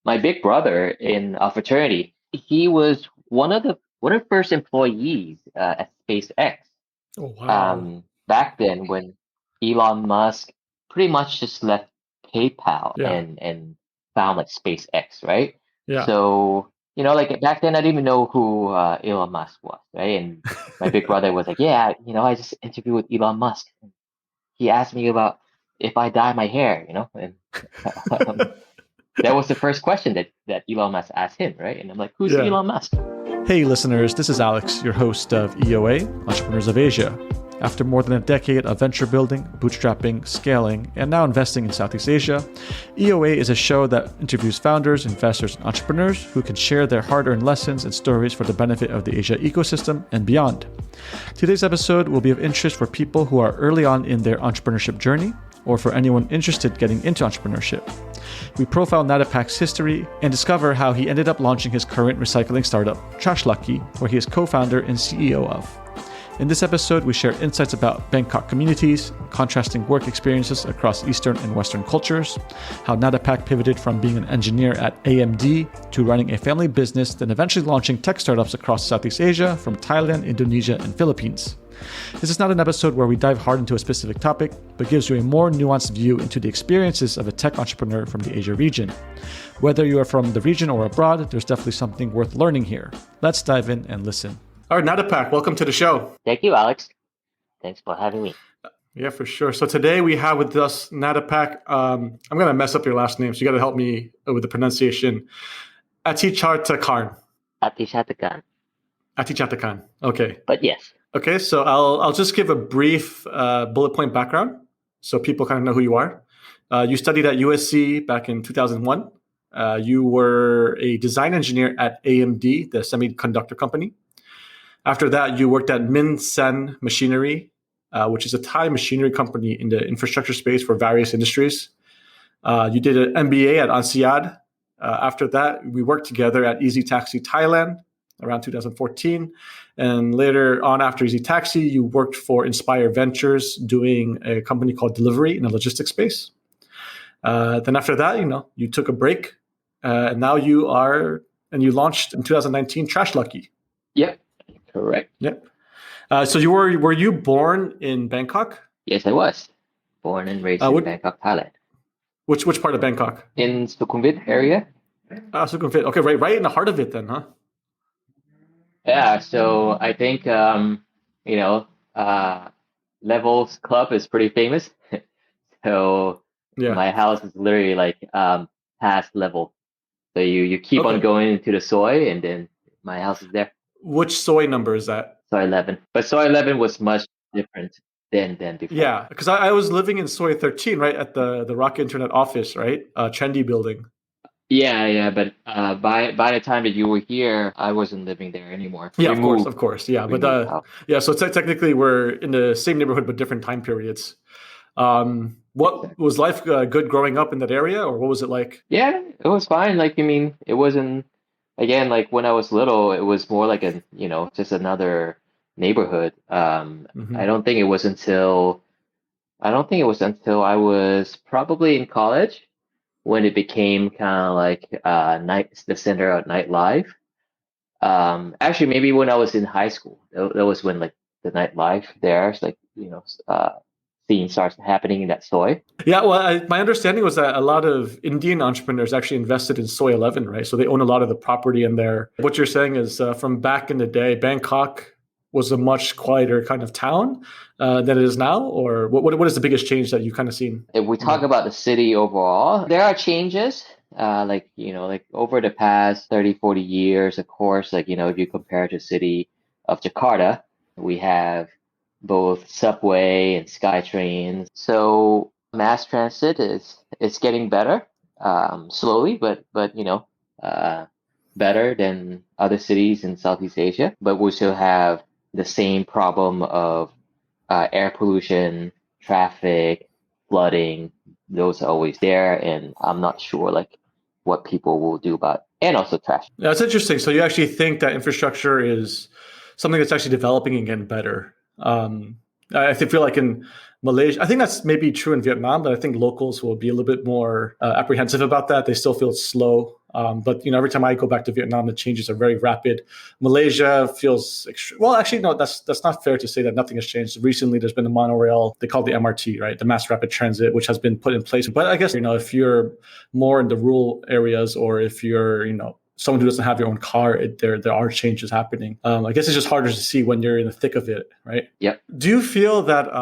my big brother in a fraternity, he was one of the first employees at SpaceX. Oh, wow. Back then when Elon Musk pretty much just left PayPal Yeah. and found like SpaceX, right? Yeah. So, like back then I didn't even know who Elon Musk was, right? And my big brother was like, yeah, I just interviewed with Elon Musk. He asked me about if I dye my hair, and um, that was the first question that Elon Musk asked him, right? And I'm like, who's Yeah. Elon Musk? Hey, listeners, this is Alex, your host of EOA, Entrepreneurs of Asia. After more than a decade of venture building, bootstrapping, scaling, and now investing in Southeast Asia, EOA is a show that interviews founders, investors, and entrepreneurs who can share their hard-earned lessons and stories for the benefit of the Asia ecosystem and beyond. Today's episode will be of interest for people who are early on in their entrepreneurship journey, or for anyone interested getting into entrepreneurship. We profile Nattapak's history and discover how he ended up launching his current recycling startup, Trash Lucky, where he is co-founder and CEO of. In this episode, we share insights about Bangkok communities, contrasting work experiences across Eastern and Western cultures, how Nattapak pivoted from being an engineer at AMD to running a family business, then eventually launching tech startups across Southeast Asia from Thailand, Indonesia, and Philippines. This is not an episode where we dive hard into a specific topic, but gives you a more nuanced view into the experiences of a tech entrepreneur from the Asia region. Whether you are from the region or abroad, there's definitely something worth learning here. Let's dive in and listen. All right, Nattapak, welcome to the show. Thank you, Alex. Thanks for having me. Yeah, for sure. So today we have with us Nattapak. I'm going to mess up your last name, so you got to help me with the pronunciation. Atichartakan. Atichartakan. Atichartakan. Okay. But yes. Okay, so I'll just give a brief bullet point background so people kind of know who you are. You studied at USC back in 2001. You were a design engineer at AMD, the semiconductor company. After that, you worked at Min Sen Machinery, which is a Thai machinery company in the infrastructure space for various industries. You did an MBA at INSEAD. After that, we worked together at Taxi Thailand around 2014. And later on, after Easy Taxi, you worked for Inspire Ventures, doing a company called Delivery in the logistics space. Then after that, you took a break, and now you launched in 2019 Trash Lucky. Yep, correct. Yep. So were you born in Bangkok? Yes, I was born and raised in Bangkok, Thailand. Which part of Bangkok? In Sukhumvit area. Sukhumvit. Okay, right in the heart of it then, huh? Yeah, so I think Levels Club is pretty famous. So yeah. My house is literally like past level. So you keep on going into the soy, and then my house is there. Which soy number is that? Soy 11. But soy 11 was much different than before. Yeah, because I was living in soy 13, right, at the Rock Internet office, right? Trendy building. Yeah, but by the time that you were here, I wasn't living there anymore. Yeah, of course, yeah. But so technically we're in the same neighborhood but different time periods. What was life good growing up in that area, or what was it like? Yeah, it was fine. It wasn't, again, like when I was little, it was more like just another neighborhood. I don't think it was until I was probably in college when it became kind of like the center of nightlife. Actually, maybe when I was in high school, that was when like the nightlife there's like scene starts happening in that soy. Yeah, well, my understanding was that a lot of Indian entrepreneurs actually invested in soy 11, right? So they own a lot of the property in there. What you're saying is from back in the day, Bangkok was a much quieter kind of town than it is now? Or what is the biggest change that you've kind of seen? If we talk about the city overall, there are changes. Like over the past 30, 40 years, of course, if you compare to the city of Jakarta, we have both subway and SkyTrains. So mass transit is getting better, slowly, but better than other cities in Southeast Asia. But we still have the same problem of air pollution, traffic, flooding. Those are always there, and I'm not sure what people will do about it. And also trash. Yeah, it's interesting. So you actually think that infrastructure is something that's actually developing and getting better. I feel like in Malaysia, I think that's maybe true in Vietnam, but I think locals will be a little bit more apprehensive about that. They still feel it's slow But every time I go back to Vietnam, the changes are very rapid. Malaysia feels well. Actually, no, that's not fair to say that nothing has changed. Recently, there's been a monorail. They call it the MRT, right? The Mass Rapid Transit, which has been put in place. But I guess if you're more in the rural areas, or if you're someone who doesn't have your own car, there are changes happening. I guess it's just harder to see when you're in the thick of it, right? Yep. Do you feel that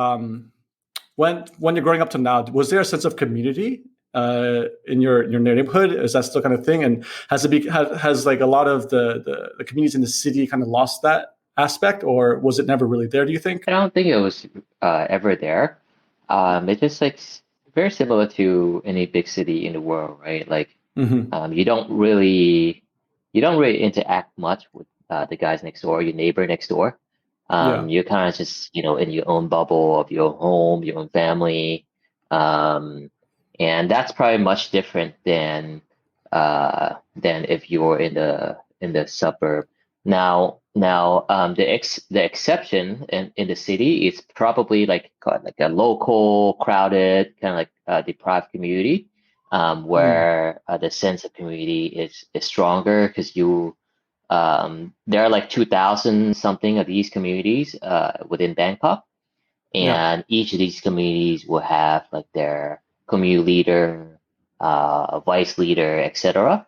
when you're growing up to now, was there a sense of community in your neighborhood? Is that still kind of thing? And has like a lot of the communities in the city kind of lost that aspect, or was it never really there, do you think? I don't think it was ever there. It's just like very similar to any big city in the world, right? Like you don't really interact much with the guys next door, your neighbor next door. You're kind of just in your own bubble of your own home, your own family, and that's probably much different than if you're in the suburb. Now, the exception in the city is probably like a local, crowded, kind of like deprived community, where the sense of community is stronger because there are like 2,000 something of these communities within Bangkok, and each of these communities will have like their community leader, vice leader, etc.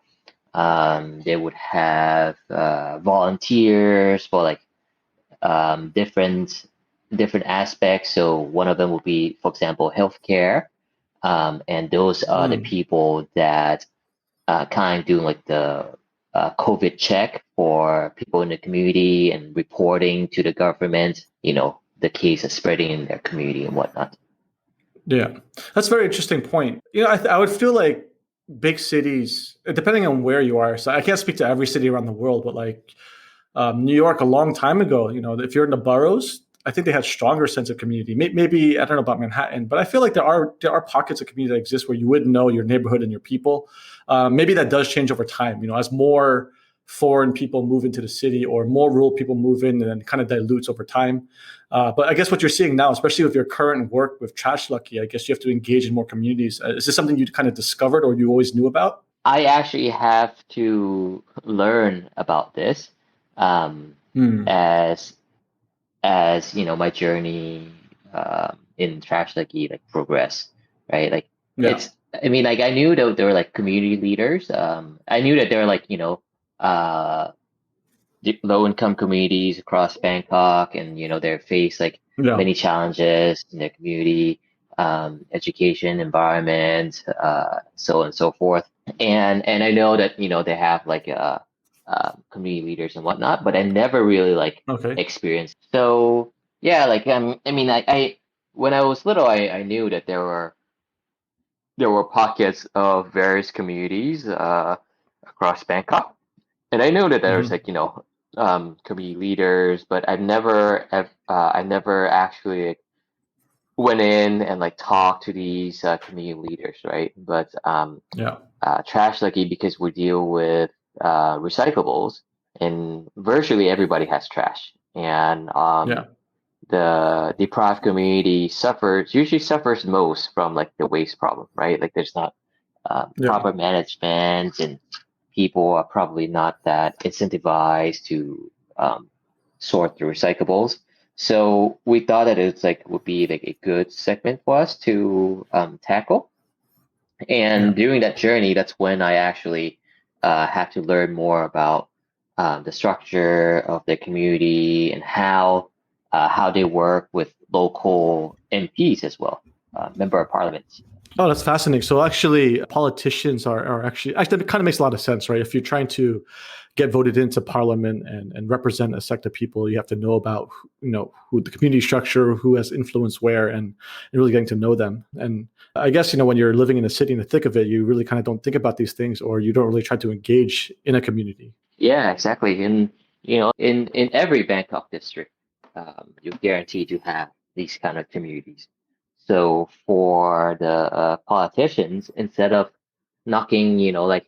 They would have volunteers for like different aspects. So one of them would be, for example, healthcare, and those are the people that kind of doing like the COVID check for people in the community and reporting to the government, the case is spreading in their community and whatnot. Yeah, that's a very interesting point. I would feel like big cities, depending on where you are. So I can't speak to every city around the world, but like New York a long time ago, if you're in the boroughs, I think they had stronger sense of community. Maybe I don't know about Manhattan, but I feel like there are pockets of community that exist where you would know your neighborhood and your people. Maybe that does change over time. as more foreign people move into the city or more rural people move in, and then kind of dilutes over time. But I guess what you're seeing now, especially with your current work with Trash Lucky, I guess you have to engage in more communities. Is this something you kind of discovered or you always knew about? I actually have to learn about this as my journey in Trash Lucky like progress, right? Like it's, I mean, like I knew that there were like community leaders. I knew that there were like low income communities across Bangkok, and they face like many challenges in their community, education, environment, so on and so forth. And I know that they have like community leaders and whatnot, but I never really like experienced. So yeah, like I mean, I when I was little, I knew that there were pockets of various communities across Bangkok, and I know that there's like community leaders, but I never actually went in and like talked to these community leaders, right? But Trash Lucky, because we deal with recyclables, and virtually everybody has trash, and the deprived community usually suffers most from like the waste problem, right? Like there's not proper management, and people are probably not that incentivized to sort through recyclables. So we thought that it's like would be like a good segment for us to tackle. And during that journey, that's when I actually had to learn more about the structure of the community and how they work with local MPs as well, member of parliament. Oh, that's fascinating. So actually, politicians are actually it kind of makes a lot of sense, right? If you're trying to get voted into parliament and represent a sect of people, you have to know about who the community structure, who has influence where, and really getting to know them. And I guess when you're living in a city in the thick of it, you really kind of don't think about these things, or you don't really try to engage in a community. Yeah, exactly. And in every Bangkok district, you're guaranteed to have these kind of communities. So for the politicians, instead of knocking, like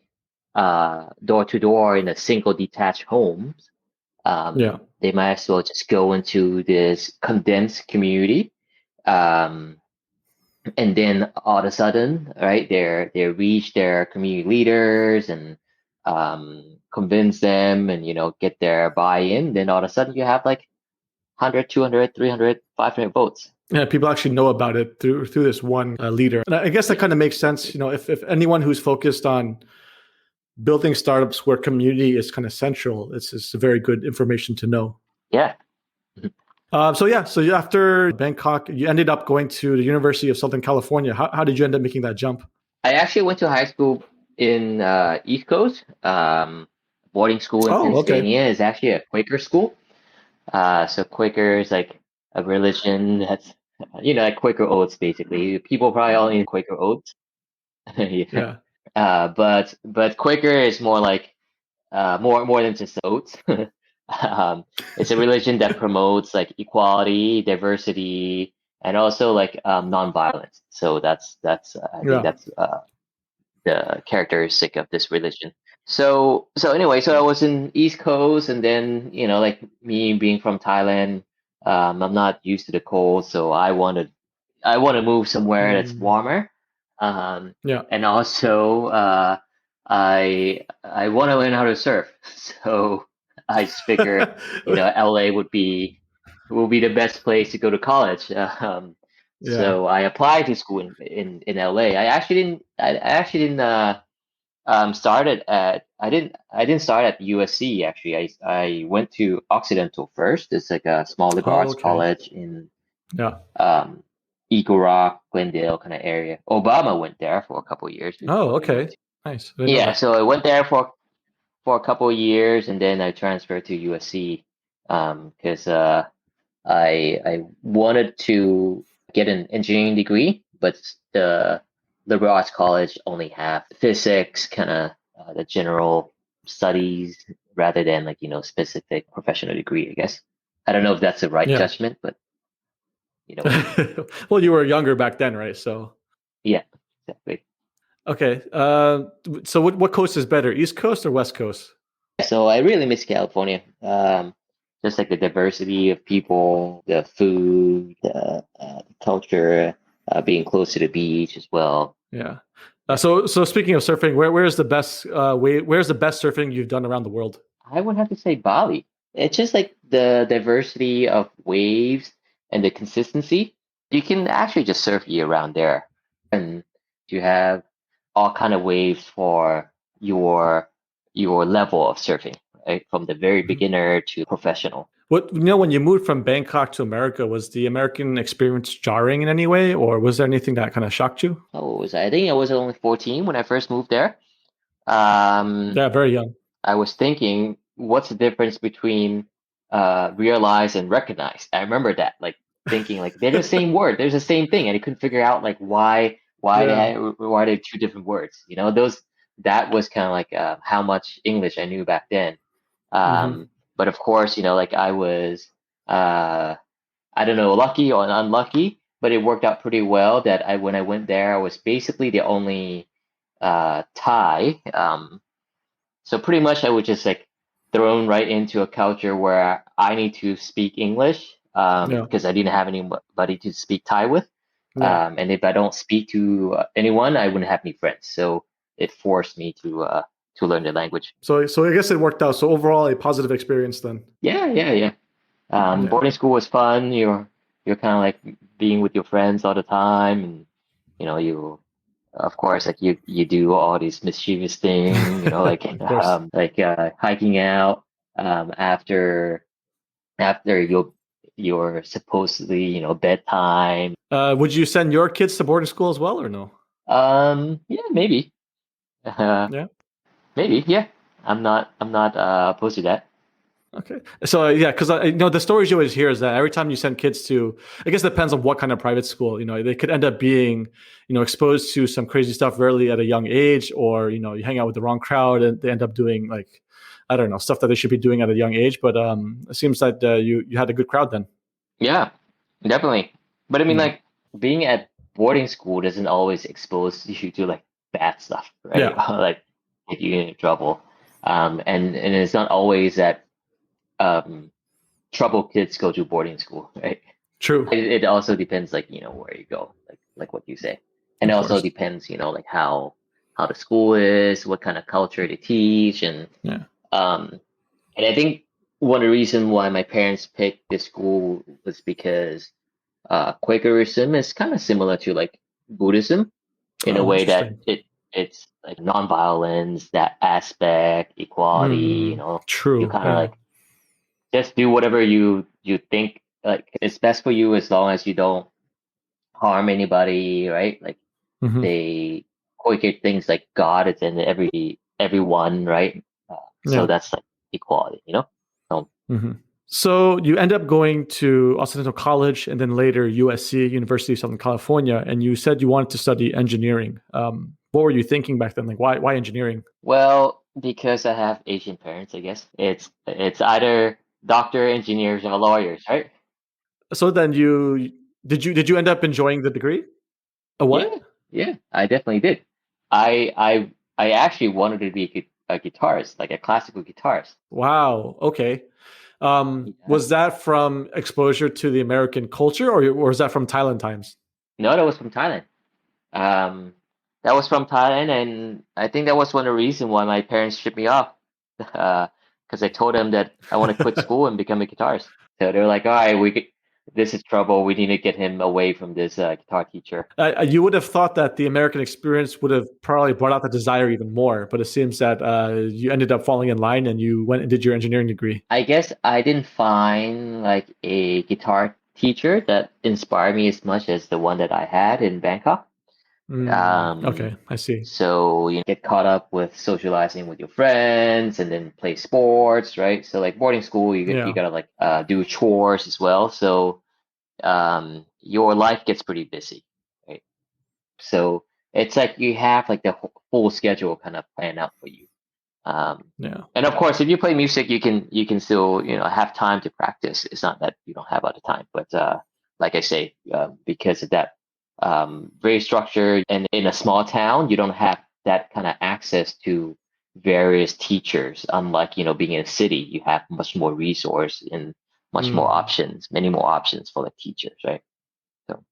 door to door in a single detached homes, they might as well just go into this condensed community, and then all of a sudden, right, they reach their community leaders, and convince them and, get their buy-in, then all of a sudden you have like 100, 200, 300, 500 votes. Yeah, people actually know about it through this one leader. And I guess that kind of makes sense. If anyone who's focused on building startups where community is kind of central, it's a very good information to know. Yeah. So after Bangkok, you ended up going to the University of Southern California. How did you end up making that jump? I actually went to high school in East Coast. Boarding school in Pennsylvania is actually a Quaker school. So Quaker is like a religion that's, like Quaker oats, basically. People probably all eat Quaker oats. Yeah. But Quaker is more like more than just oats. It's a religion that promotes like equality, diversity, and also like nonviolence. So that's I think that's the characteristic of this religion. So anyway, so I was in East Coast, and then like me being from Thailand, I'm not used to the cold, so I want to move somewhere that's warmer. And also I want to learn how to surf. So I just figure LA would be the best place to go to college. So I applied to school in LA. I actually didn't started at I didn't start at USC actually. I went to Occidental first. It's like a small liberal arts college in Eagle Rock, Glendale kind of area. Obama went there for a couple of years. Oh, okay. Nice. Yeah, so I went there for a couple of years, and then I transferred to USC because I wanted to get an engineering degree, but the liberal arts college only have physics, kind of the general studies, rather than like specific professional degree. I guess I don't know if that's the right judgment, but well, you were younger back then, right? So yeah, exactly. Okay. So what coast is better, East Coast or West Coast? So I really miss California. Just like the diversity of people, the food, the culture, being close to the beach as well. Yeah. So speaking of surfing, where's the best where's the best surfing you've done around the world? I would have to say Bali. It's just like the diversity of waves and the consistency. You can actually just surf year round there, and you have all kind of waves for your level of surfing, right? From the very beginner to professional. When you moved from Bangkok to America, was the American experience jarring in any way, or was there anything that kind of shocked you? I think I was only 14 when I first moved there. Yeah, very young. I was thinking, what's the difference between realize and recognize? I remember that, like thinking like they're the same word, there's the same thing, and I couldn't figure out like why they're two different words. That was kind of like how much English I knew back then. But of course, like I was I don't know, lucky or unlucky, but it worked out pretty well that when I went there, I was basically the only Thai. So pretty much I was just like thrown right into a culture where I need to speak English because I didn't have anybody to speak Thai with. And if I don't speak to anyone, I wouldn't have any friends. So it forced me to learn the language. So I guess it worked out. So overall, a positive experience then. Yeah. Boarding school was fun. You're kind of like being with your friends all the time, and you of course like you do all these mischievous things, like hiking out after your supposedly bedtime. Would you send your kids to boarding school as well, or no? Yeah, maybe. Maybe, yeah. I'm not opposed to that. Okay. So because the stories you always hear is that every time you send kids to, I guess it depends on what kind of private school, they could end up being, exposed to some crazy stuff really at a young age, or, you hang out with the wrong crowd and they end up doing like, I don't know, stuff that they should be doing at a young age. But it seems that you had a good crowd then. Yeah, definitely. But I mean, like being at boarding school doesn't always expose you to like bad stuff, right? Yeah. Like get you into trouble. And it's not always that trouble kids go to boarding school, right? True. It also depends, like where you go, like what you say, and it also depends, like how how the school is, what kind of culture they teach, Yeah. and I think one of the reasons why my parents picked this school was because Quakerism is kind of similar to like Buddhism in a Oh, way that interesting. it's like nonviolence, that aspect, equality, you True. kind of Yeah. like just do whatever you think like it's best for you as long as you don't harm anybody, right? Like Hmm. they equate things like God is in everyone, right? So Yeah. that's like equality, So Hmm. So you end up going to Occidental College and then later USC, University of Southern California, and you said you wanted to study engineering. What were you thinking back then? Like, why engineering? well, because I have Asian parents, I guess it's either doctor, engineers, or lawyers, right? So then did you end up enjoying the degree? A Yeah, what? yeah, I definitely did. I actually wanted to be a guitarist, like a classical guitarist. Wow. Okay. Yeah. Was that from exposure to the American culture, or was that from Thailand times? No, that was from Thailand. Um, that was from Thailand, and I think that was one of the reasons why my parents shipped me off. Because I told them that I want to quit school and become a guitarist. So they were like, "All right, this is trouble. We need to get him away from this guitar teacher." You would have thought that the American experience would have probably brought out the desire even more, but it seems that you ended up falling in line and you went and did your engineering degree. I guess I didn't find like a guitar teacher that inspired me as much as the one that I had in Bangkok. Okay, I see. So you get caught up with socializing with your friends and then play sports, right? So like boarding school, you Yeah. gotta like do chores as well. So your life gets pretty busy, right? So it's like you have like the full schedule kind of planned out for you. Um, Yeah. and of course, if you play music, you can still have time to practice. It's not that you don't have other time, but like I say, because of that very structured and in a small town, you don't have that kind of access to various teachers. Unlike being in a city, you have much more resource and much more Mm, options, many more options for the teachers, right? So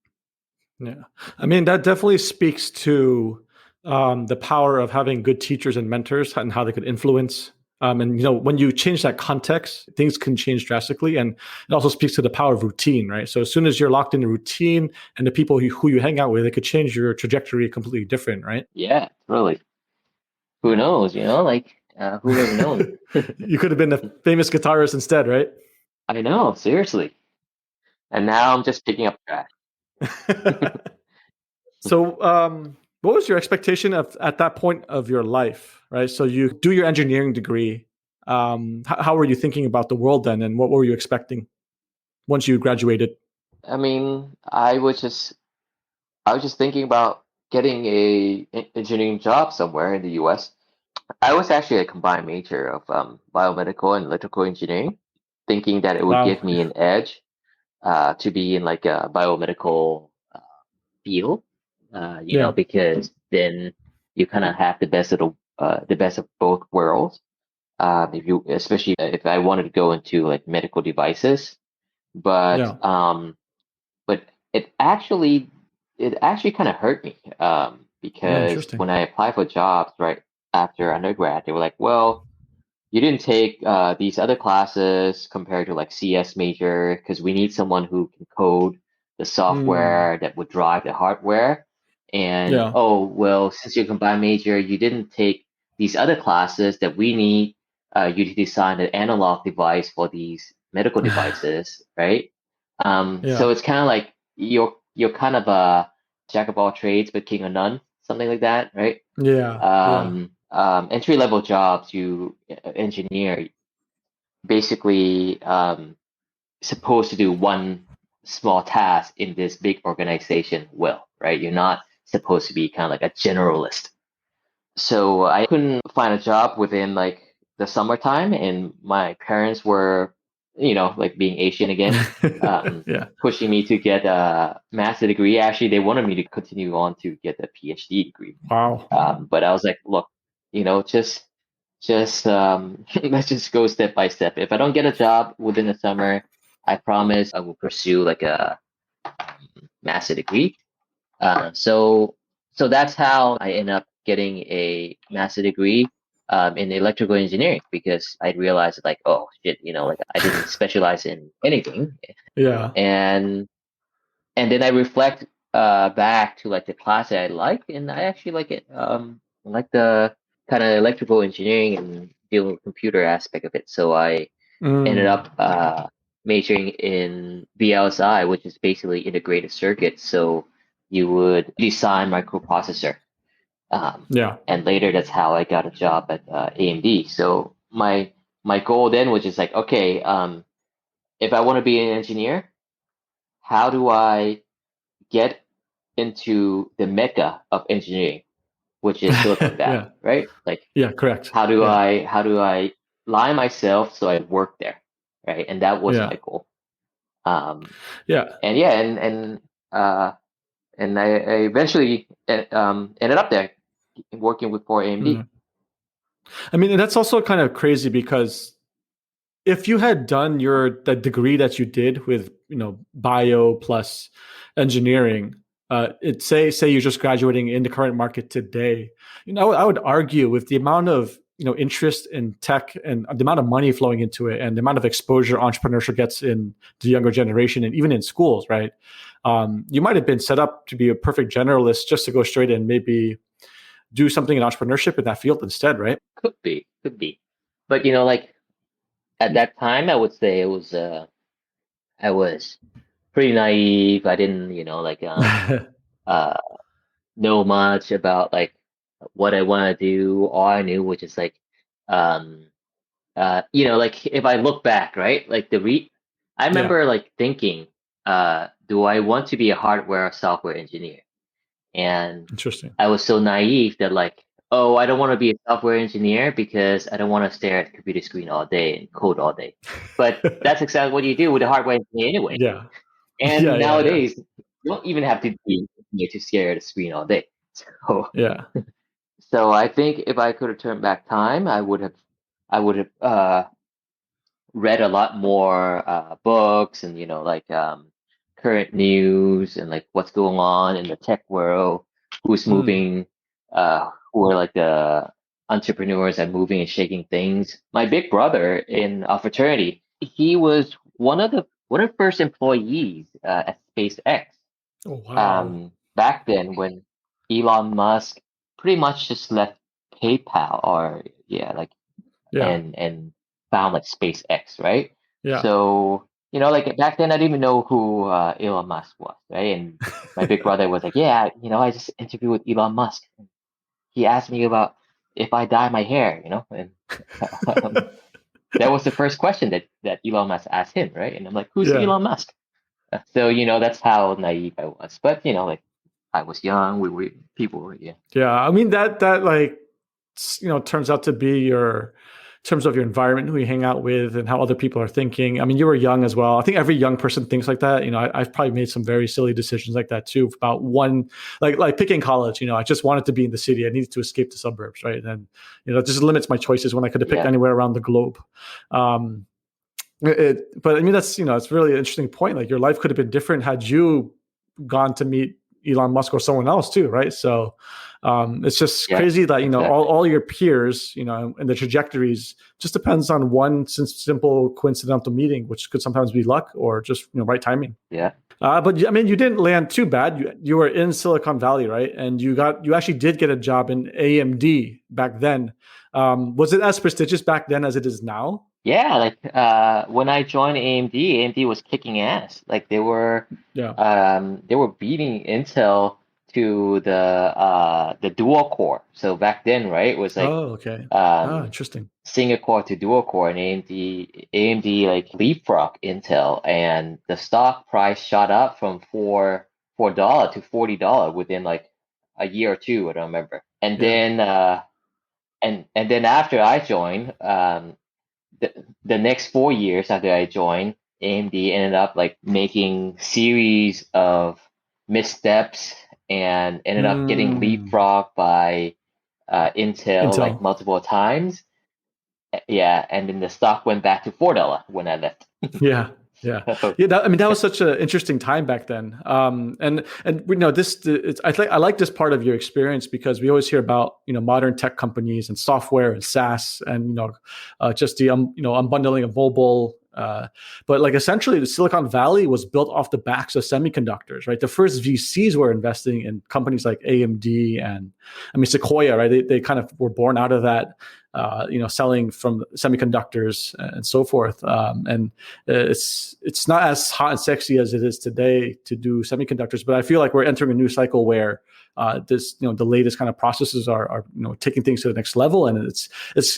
yeah. I mean, that definitely speaks to the power of having good teachers and mentors and how they could influence. And when you change that context, things can change drastically, and it also speaks to the power of routine, right? So as soon as you're locked in a routine, and the people who you hang out with, it could change your trajectory completely different, right? yeah, really. Who Yeah. knows? Like who would have known? You could have been a famous guitarist instead, right? I know, seriously. And now I'm just picking up trash. So, what was your expectation of at that point of your life, right? So you do your engineering degree. How were you thinking about the world then, and what were you expecting once you graduated? I mean, I was just thinking about getting a engineering job somewhere in the US. I was actually a combined major of biomedical and electrical engineering, thinking that it would Wow. give me an edge to be in like a biomedical field, Yeah. because then you kind of have the best of both worlds. Especially if I wanted to go into like medical devices, but Yeah. but it actually kind of hurt me Yeah. because Interesting. when I applied for jobs right after undergrad, they were like, well, you didn't take these other classes compared to like CS major because we need someone who can code the Mm, software that would drive the hardware. And yeah. oh, well, since you're combined major, you didn't take these other classes that we need you to design an analog device for these medical devices, right? So Yeah. it's kind of like you're kind of a jack of all trades but king of none, something like that, right? Yeah. Yeah. Entry level jobs, you engineer basically supposed to do one small task in this big organization well, right? You're not supposed to be kind of like a generalist. So I couldn't find a job within like the summertime, and my parents were, like being Asian again, Yeah. pushing me to get a master degree. Actually, they wanted me to continue on to get a PhD degree. Wow. But I was like, look, just let's just go step by step. If I don't get a job within the summer, I promise I will pursue like a master degree. So that's how I end up getting a master degree in electrical engineering because I realized like, oh shit, like I didn't specialize in anything. Yeah. And then I reflect back to like the class that I like, and I actually like it. I like the kind of electrical engineering and dealing with computer aspect of it. So I ended Mm. up majoring in VLSI, which is basically integrated circuits. So you would design microprocessor. Yeah. And later that's how I got a job at AMD. So my goal then was just like, okay, if I want to be an engineer, how do I get into the mecca of engineering, which is Silicon Valley, Yeah. right? Like, Yeah. Correct. how do Yeah. I lie myself so I work there, right? And that was Yeah. my goal. Um, Yeah. and yeah, uh, and I eventually ended up there working with for AMD. Mm. I mean, that's also kind of crazy because if you had done the degree that you did with bio plus engineering, it say you're just graduating in the current market today, I would argue with the amount of interest in tech and the amount of money flowing into it and the amount of exposure entrepreneurship gets in the younger generation and even in schools, right? You might have been set up to be a perfect generalist just to go straight and maybe do something in entrepreneurship in that field instead, right? Could be, but like at that time, I would say it was I was pretty naive. I didn't like uh know much about like what I want to do. All I knew was just like um like if I look back, right? Like I Yeah, remember like thinking, do I want to be a hardware or software engineer? And interesting. I was so naive that like, oh, I don't want to be a software engineer because I don't want to stare at the computer screen all day and code all day. But that's exactly what you do with a hardware engineer anyway. Yeah, yeah, And yeah, yeah, nowadays, you don't even have to be to stare at a screen all day. So, yeah. so I think if I could have turned back time, I would have read a lot more books and like current news and like what's going on in the tech world, who's Mm, moving, who are like the entrepreneurs that moving and shaking things. My big brother in our fraternity, he was one of the first employees at SpaceX. oh wow. Back then when Elon Musk pretty much just left PayPal or yeah, like Yeah, and found like SpaceX, right? yeah. So like back then I didn't even know who Elon Musk was, right? And my big brother was like, yeah, I just interviewed with Elon Musk. He asked me about if I dye my hair, and um, that was the first question that Elon Musk asked him, right? And I'm like, who's Yeah, Elon Musk? So that's how naive I was. But like I was young. We were people were yeah. yeah. I mean that like turns out to be your in terms of your environment, who you hang out with, and how other people are thinking. I mean, you were young as well. I think every young person thinks like that. I've probably made some very silly decisions like that too. About one, like picking college. I just wanted to be in the city. I needed to escape the suburbs, right? And it just limits my choices when I could have picked Yeah. anywhere around the globe. But I mean, that's it's really an interesting point. Like your life could have been different had you gone to meet Elon Musk or someone else too, right? So it's just Yeah, crazy that exactly. all your peers, and the trajectories just depends on one simple coincidental meeting, which could sometimes be luck or just right timing. Yeah. But I mean, you didn't land too bad. You were in Silicon Valley, right? And you actually did get a job in AMD back then. Was it as prestigious back then as it is now? Yeah, like when I joined AMD, AMD was kicking ass. Like Yeah. they were beating Intel to the dual core. So back then, right, it was like Oh, okay. Ah, um interesting. single core to dual core and AMD like leapfrog Intel and the stock price shot up from $4 to $40 within like a year or two, I don't remember. And Yeah. then and then after I joined, the, the next 4 years after I joined, AMD ended up like making series of missteps and ended up getting Mm, leapfrogged by Intel like Intel. multiple times. Yeah, and then the stock went back to $4 when I left. Yeah. Yeah, So, yeah. That was such an interesting time back then. And I like this part of your experience because we always hear about modern tech companies and software and SaaS and just the unbundling of mobile. But like essentially, the Silicon Valley was built off the backs of semiconductors, right? The first VCs were investing in companies like AMD and Sequoia, right? They kind of were born out of that. Selling from semiconductors and so forth, and it's not as hot and sexy as it is today to do semiconductors, but I feel like we're entering a new cycle where the latest kind of processes are taking things to the next level, and it's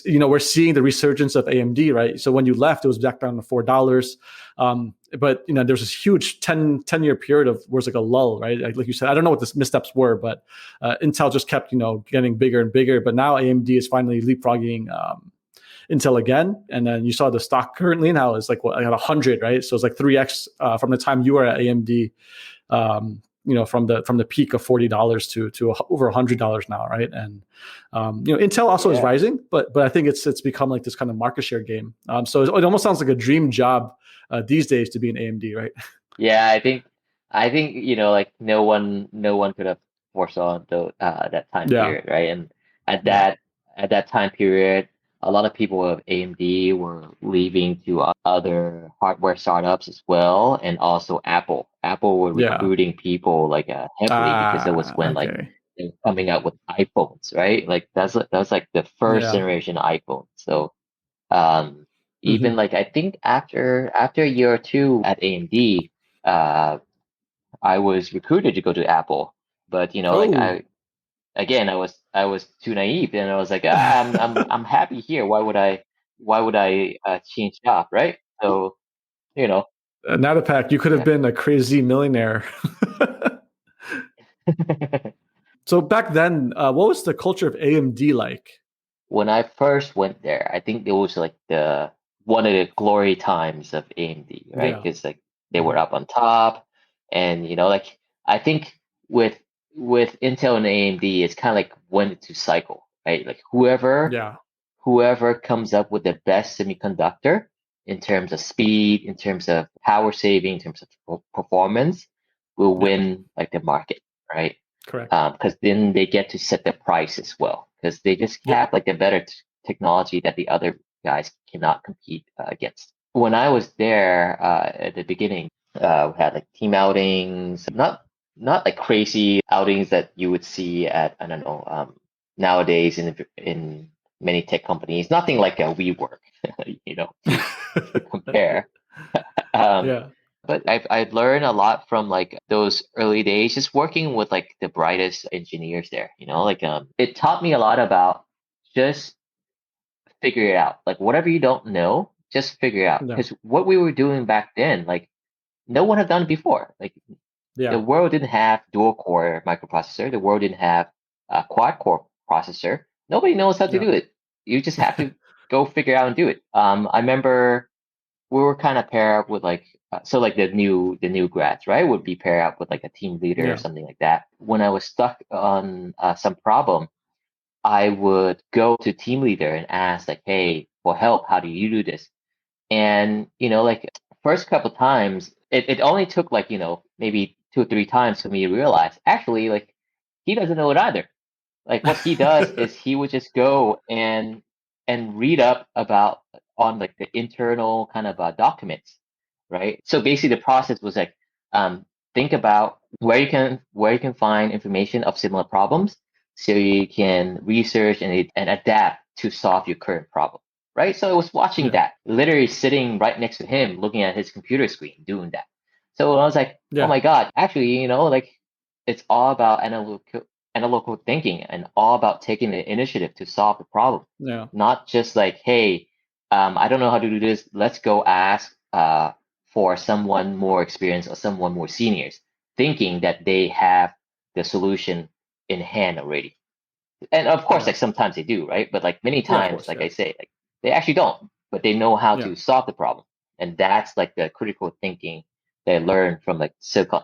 we're seeing the resurgence of AMD, right? So when you left, it was back down to $4. But there's this huge 10-year period of where it's like a lull, right? Like you said, I don't know what the missteps were, but Intel just kept getting bigger and bigger. But now AMD is finally leapfrogging Intel again, and then you saw the stock currently now is like at 100, right? So it's like 3x from the time you were at AMD. From the peak of $40 to over $100 now, right? And Intel also is rising, but I think it's become like this kind of market share game. So it almost sounds like a dream job these days to be an AMD, right? yeah, I think like no one could have foresaw that time Yeah, period, right? And at yeah, that time period, a lot of people of AMD were leaving to other hardware startups as well, and also Apple. Apple were yeah. recruiting people like heavily because it was when like Okay. they were coming out with iPhones, right? Like that was like the first Yeah. generation iPhone. So um, even Hmm. like I think after a year or two at AMD, uh, I was recruited to go to Apple, but like Oh, I was too naive, and I was like, I'm happy here. Why would I change job, right? So you know, Nattapak, you could have yeah. been a crazy millionaire. So back then, what was the culture of AMD like? When I first went there, I think it was like the one of the glory times of AMD, right? Yeah. Because like they were Hmm. up on top, and like I think with Intel and AMD, it's kind of like when to cycle, right? Like Yeah. whoever comes up with the best semiconductor in terms of speed, in terms of power saving, in terms of performance, will Yeah. win like the market, right? Correct. Because then they get to set the price as well, because they just Yep. have like the better technology that the other guys cannot compete against. When I was there at the beginning, we had like team outings, not like crazy outings that you would see at I don't know nowadays in many tech companies. Nothing like a WeWork, to compare. Um, Yeah. but I've learned a lot from like those early days, just working with like the brightest engineers there. Like it taught me a lot about just figure it out. Like whatever you don't know, just figure it out. Yeah. Because what we were doing back then, like no one had done it before. Like the Yeah. world didn't have dual core microprocessor. The world didn't have a quad core processor. Nobody knows how to Yeah. do it. You just have to go figure it out and do it. I remember we were kind of paired up with like so like the new grads, right, would be paired up with like a team leader or Yeah. something like that. When I was stuck on some problem, I would go to team leader and ask like, hey, for help, how do you do this? And like first couple times, it only took like maybe 2 or 3 times for me to realize actually like he doesn't know it either. Like what he does is he would just go and read up about on like the internal kind of documents, right? So basically the process was like think about where you can find information of similar problems, so you can research and adapt to solve your current problem, right? So I was watching Yeah. that, literally sitting right next to him, looking at his computer screen, doing that. So I was like, oh Yeah. my God, actually, like it's all about analytical thinking and all about taking the initiative to solve the problem, Yeah. not just like, hey, I don't know how to do this. Let's go ask for someone more experienced or someone more seniors, thinking that they have the solution in hand already. And of course, Yeah. like sometimes they do, right? But like many Yeah. Of times, course. like Yeah. I say, like they actually don't, but they know how Yeah. to solve the problem. And that's like the critical thinking that I learned from like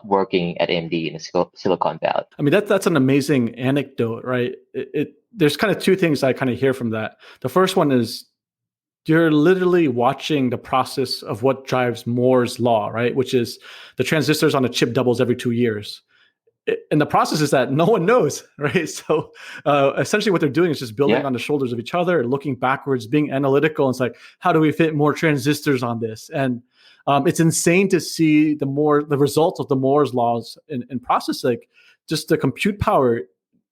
working at AMD in the Silicon Valley. That's an amazing anecdote, right? There's kind of two things I kind of hear from that. The first one is you're literally watching the process of what drives Moore's law, right? Which is the transistors on a chip doubles every 2 years. And the process is that no one knows, right? So essentially what they're doing is just building Yeah. on the shoulders of each other, looking backwards, being analytical. And it's like, how do we fit more transistors on this? And it's insane to see the results of the Moore's laws in process. Like just the compute power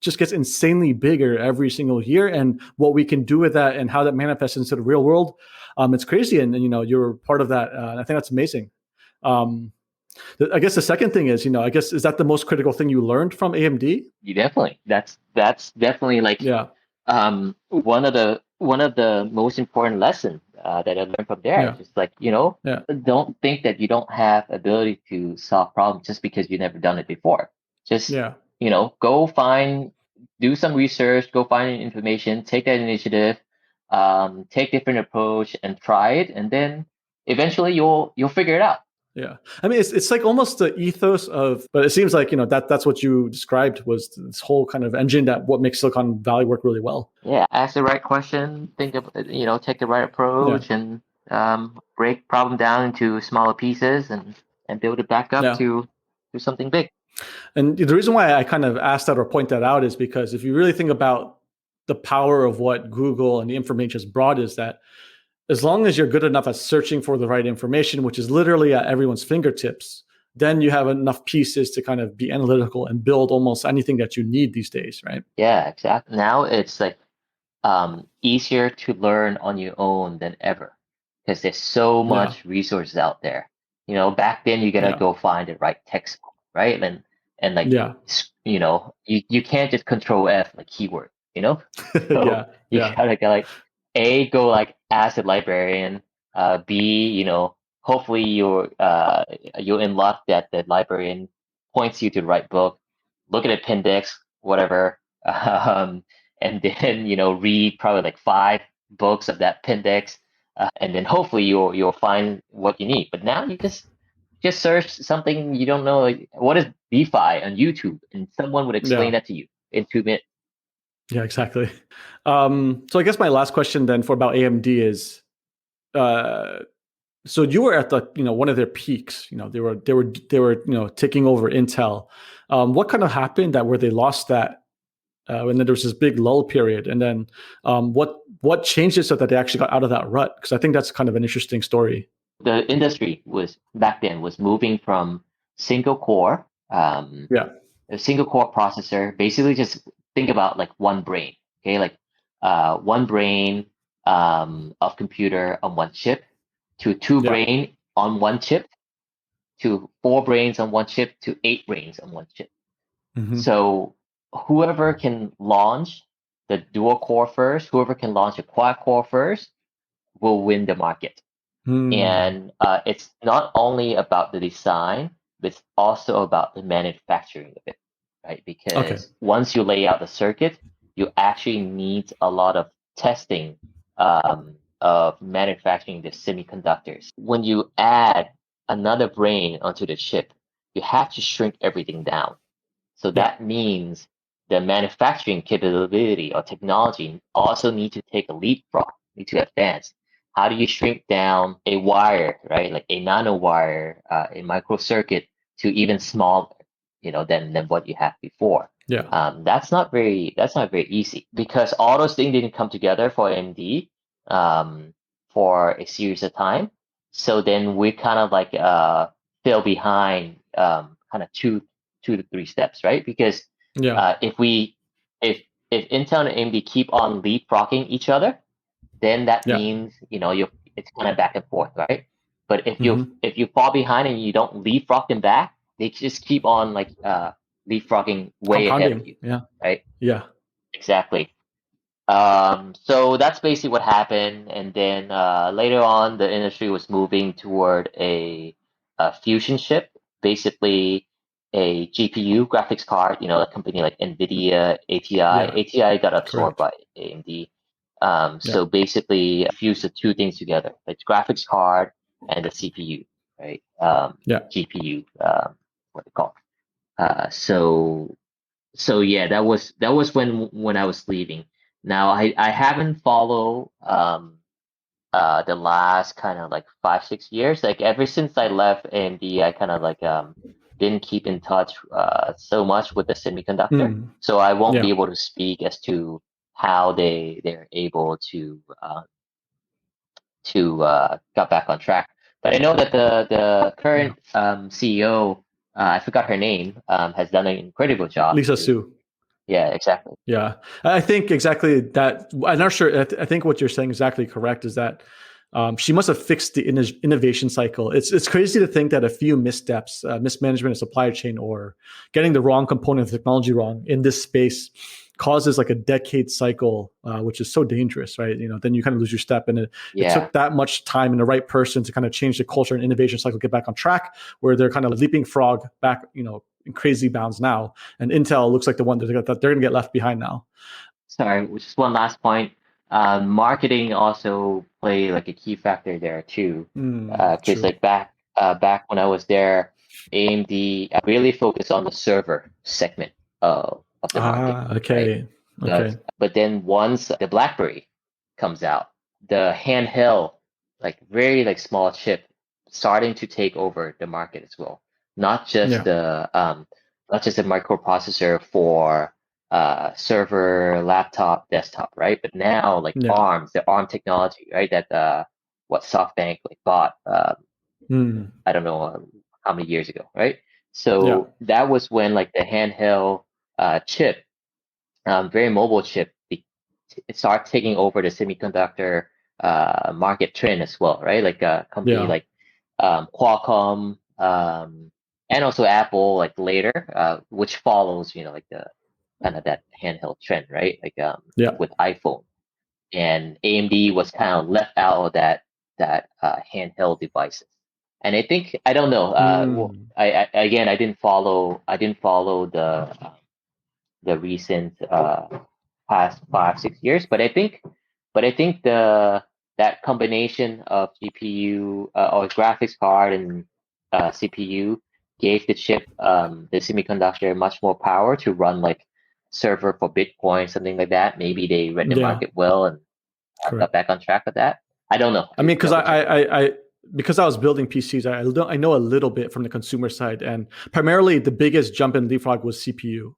just gets insanely bigger every single year, and what we can do with that and how that manifests into the real world, it's crazy. And you're part of that. I think that's amazing. Um, I guess the second thing is, I guess, is that the most critical thing you learned from AMD? You definitely. That's definitely like Yeah, one of the most important lessons that I learned from there. yeah, It's just like, yeah, don't think that you don't have ability to solve problems just because you've never done it before. Just, yeah, go do some research, go find information, take that initiative, take different approach and try it, and then eventually you'll figure it out. yeah. I mean, it's like almost the ethos of, but it seems like that's what you described was this whole kind of engine that what makes Silicon Valley work really well. Yeah, ask the right question, take the right Yeah, approach, and break problem down into smaller pieces, and build it back up yeah. to something big. And the reason why I kind of asked that or point that out is because if you really think about the power of what Google and the information has brought, is that as long as you're good enough at searching for the right information, which is literally at everyone's fingertips, then you have enough pieces to kind of be analytical and build almost anything that you need these days, right? Yeah, exactly. Now it's like easier to learn on your own than ever because there's so Yeah, much resources out there. Back then you gotta yeah, go find the right textbook, right? And like yeah, you can't just control F like keyword, so yeah, you yeah, gotta go like go like ask the librarian, B, hopefully you're in luck that the librarian points you to the right book, look at appendix, whatever, and then read probably like 5 books of that appendix, and then hopefully you'll find what you need. But now you just search something you don't know, like what is DeFi on YouTube, and someone would explain yeah, that to you in 2 minutes. yeah, exactly. So I guess my last question then for about AMD is, uh, so you were at the one of their peaks. They were taking over Intel. What kind of happened that where they lost that, and then there was this big lull period, and then what changed it so that they actually got out of that rut? Because I think that's kind of an interesting story. The industry was back then was moving from single core, Yeah, a single core processor. Basically, just think about like one brain, okay, like one brain of computer on one chip, to two yeah, brain on one chip, to 4 brains on one chip, to 8 brains on one chip. hmm, So whoever can launch the dual core first, whoever can launch a quad core first, will win the market. hmm, And it's not only about the design, but it's also about the manufacturing of it, right? okay, Because once you lay out the circuit, you actually need a lot of testing of manufacturing the semiconductors. When you add another brain onto the chip, you have to shrink everything down. So yeah, that means the manufacturing capability or technology also need to take a leapfrog, need to advance. How do you shrink down a wire, right? Like a nanowire, a microcircuit to even smaller, than what you have before. yeah, That's not very easy because all those things didn't come together for AMD for a series of time. So then we kind of like fell behind kind of two to three steps, right? Because yeah, if we if Intel and AMD keep on leapfrogging each other, then that yeah, means it's kind of back and forth, right? But if you hmm, if you fall behind and you don't leapfrog them back, they just keep on like leapfrogging way ahead of compounding, you, yeah, right? yeah, Exactly. So that's basically what happened, and then later on, the industry was moving toward a fusion chip, basically a GPU graphics card. A company like NVIDIA, ATI. yeah, ATI got absorbed correct, by AMD. yeah, So basically, fuse the two things together: the graphics card and the CPU, right? yeah, GPU, what they call. So yeah, that was when I was leaving. Now I haven't followed the last kind of like 5, 6 years. Like ever since I left AMD, I kind of like didn't keep in touch so much with the semiconductor. Mm. So I won't Yeah. be able to speak as to how they're able to got back on track. But I know that the Yeah. current CEO, I forgot her name, has done an incredible job Lisa to, Su. yeah, exactly. Yeah, I think exactly that. I'm not sure. I think what you're saying is exactly correct. Is that she must have fixed the innovation cycle. It's crazy to think that a few missteps, mismanagement of supply chain, or getting the wrong component of technology wrong in this space causes like a decade cycle, which is so dangerous, right? Then you kind of lose your step, and it Yeah. took that much time and the right person to kind of change the culture and innovation cycle, get back on track, where they're kind of leaping frog back, in crazy bounds now. And Intel looks like the one that they're going to get left behind now. Sorry, just one last point. Marketing also play like a key factor there too. Because True. like back when I was there, AMD really focused on the server segment of the market, right? Okay. Okay. But then once the BlackBerry comes out, the handheld, like very like small chip, starting to take over the market as well. Not just Yeah. the microprocessor for server, laptop, desktop, right? But now like Yeah. the ARM technology, right? That what SoftBank like bought I don't know how many years ago, right? Yeah. So that was when like the handheld chip, very mobile chip, it started taking over the semiconductor market trend as well, right? Like a company Yeah. like Qualcomm, and also Apple like later, which follows, like the kind of that handheld trend, right? Like Yeah. with iPhone, and AMD was kind of left out of that handheld devices. And I think I don't know. Mm. I again I didn't follow the recent past 5, 6 years, but I think that combination of GPU or graphics card and CPU gave the chip, the semiconductor, much more power to run like server for Bitcoin, something like that. Maybe they read the Yeah. market well and got Correct. back on track with that. I don't know. I You mean, can because double check. because I was building PCs, I know a little bit from the consumer side, and primarily the biggest jump in leapfrog was CPU.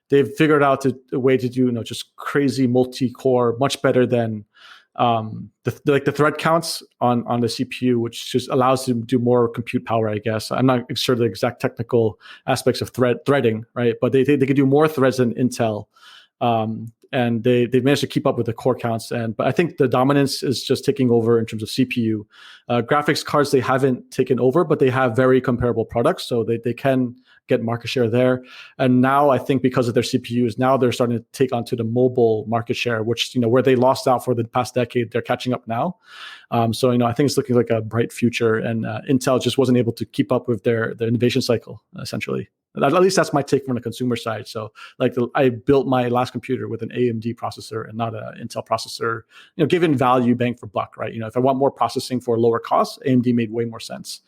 They've figured out a way to do just crazy multi-core, much better than the thread counts on the CPU, which just allows them to do more compute power. I guess I'm not sure the exact technical aspects of threading, right? But they could do more threads than Intel. And they've managed to keep up with the core counts. But I think the dominance is just taking over in terms of CPU. Graphics cards, they haven't taken over, but they have very comparable products, so they can get market share there. And now I think because of their CPUs, now they're starting to take onto the mobile market share, which where they lost out for the past decade, they're catching up now. So I think it's looking like a bright future, and Intel just wasn't able to keep up with their innovation cycle, essentially. At least that's my take from the consumer side. So I built my last computer with an AMD processor and not an Intel processor, given value bang for buck, right? If I want more processing for lower costs, AMD made way more sense.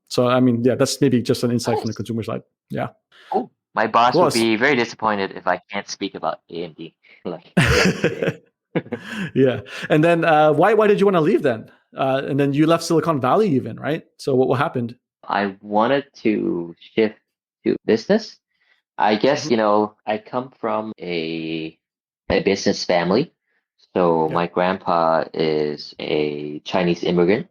So I mean, yeah, that's maybe just an insight from the Nice. consumer side. Yeah. Cool. My boss Cool. would be very disappointed if I can't speak about AMD like today. Yeah. And then why did you want to leave then? And then you left Silicon Valley even, right? So what happened? I wanted to shift to business. I guess, Mhm. I come from a business family. So Yeah. my grandpa is a Chinese immigrant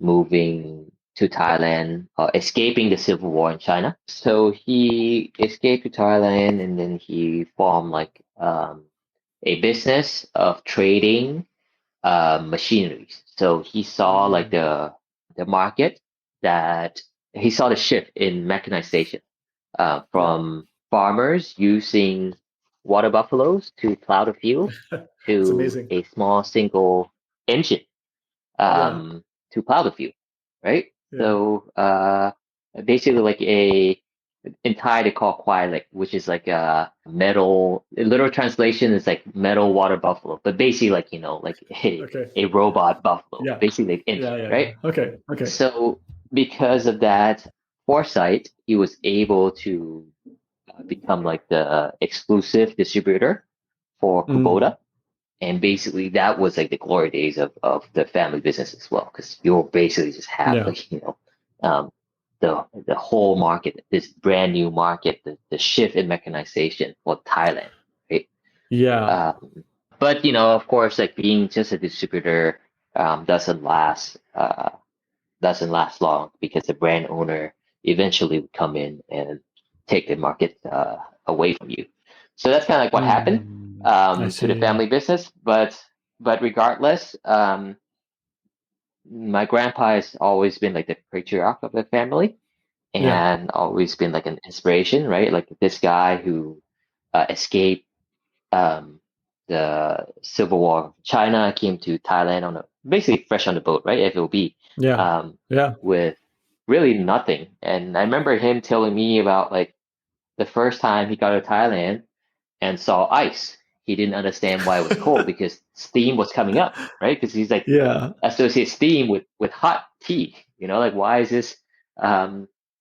moving to Thailand, escaping the civil war in China. So he escaped to Thailand and then he formed like a business of trading machineries. So he saw like Mm. the market, that he saw the shift in mechanization, Yeah. from farmers using water buffaloes to plow the field It's to amazing. a small single engine, Yeah. to plow the field, right? Yeah. So basically like a in Thai they call kwai, like, which is like a metal. Literal translation is like metal water buffalo, but basically like like Okay. a robot buffalo, Yeah. basically like engine, Yeah. Yeah. Yeah. right? Okay. Okay. So because of that foresight, he was able to become like the exclusive distributor for Mm. Kubota. And basically that was like the glory days of the family business as well, because you'll basically just have Yeah. like, um, the whole market, this brand new market, the shift in mechanization for Thailand, right? Yeah. Um, but of course, like being just a distributor doesn't last long, because the brand owner eventually would come in and take the market away from you. So that's kind of like what happened I to the see. family business. But regardless, my grandpa has always been like the patriarch of the family, Yeah. and always been like an inspiration, right? Like this guy who escaped um, the civil war of China, came to Thailand on basically fresh on the boat, right? FOB, Yeah. um, Yeah. with really nothing. And I remember him telling me about like the first time he got to Thailand and saw ice. He didn't understand why it was cold, because steam was coming up, right? Because he's like Yeah. associate steam with hot tea. Like why is this?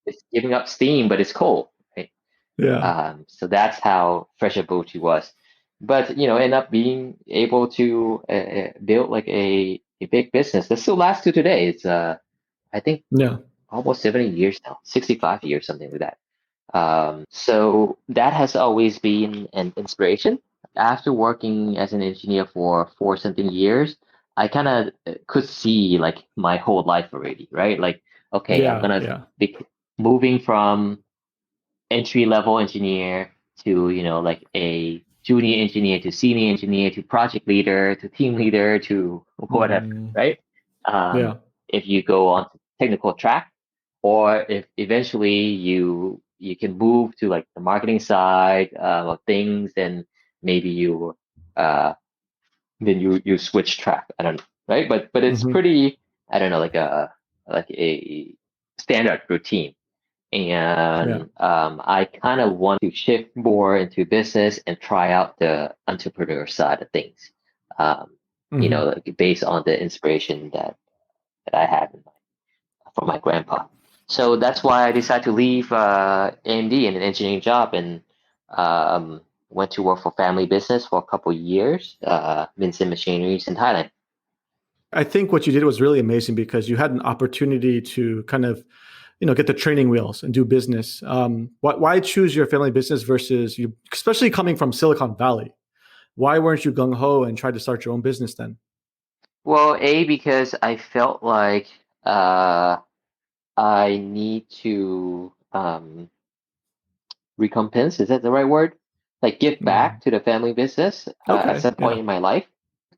It's giving up steam, but it's cold, right? Yeah. So that's how fresh a boat he was. But end up being able to build like a big business that still lasts to today. It's I think Yeah. almost 70 years now, 65 years, something like that. So that has always been an inspiration. After working as an engineer for 4 something years, I kind of could see like my whole life already, right? Like, okay, I'm Yeah. gonna Yeah. be moving from entry level engineer to like a junior engineer to senior engineer to project leader to team leader to whatever, Mm, right? um, yeah. if you go on to technical track, or if eventually you can move to like the marketing side of things, then maybe uh, you switch track. I don't know, right? But it's Hmm. pretty, I don't know, like a standard routine. Yeah. And I kind of want to shift more into business and try out the entrepreneur side of things. Um, Hmm. like based on the inspiration that I had from my grandpa. So that's why I decided to leave AMD in an engineering job, and went to work for family business for a couple of years, Vincent Machineries in Thailand. I think what you did was really amazing because you had an opportunity to kind of, get the training wheels and do business. Why choose your family business versus you, especially coming from Silicon Valley? Why weren't you gung ho and tried to start your own business then? Well, because I felt like uh, I need to recompense. Is that the right word? Like give back Mm. to the family business at Okay. some point Yeah. in my life,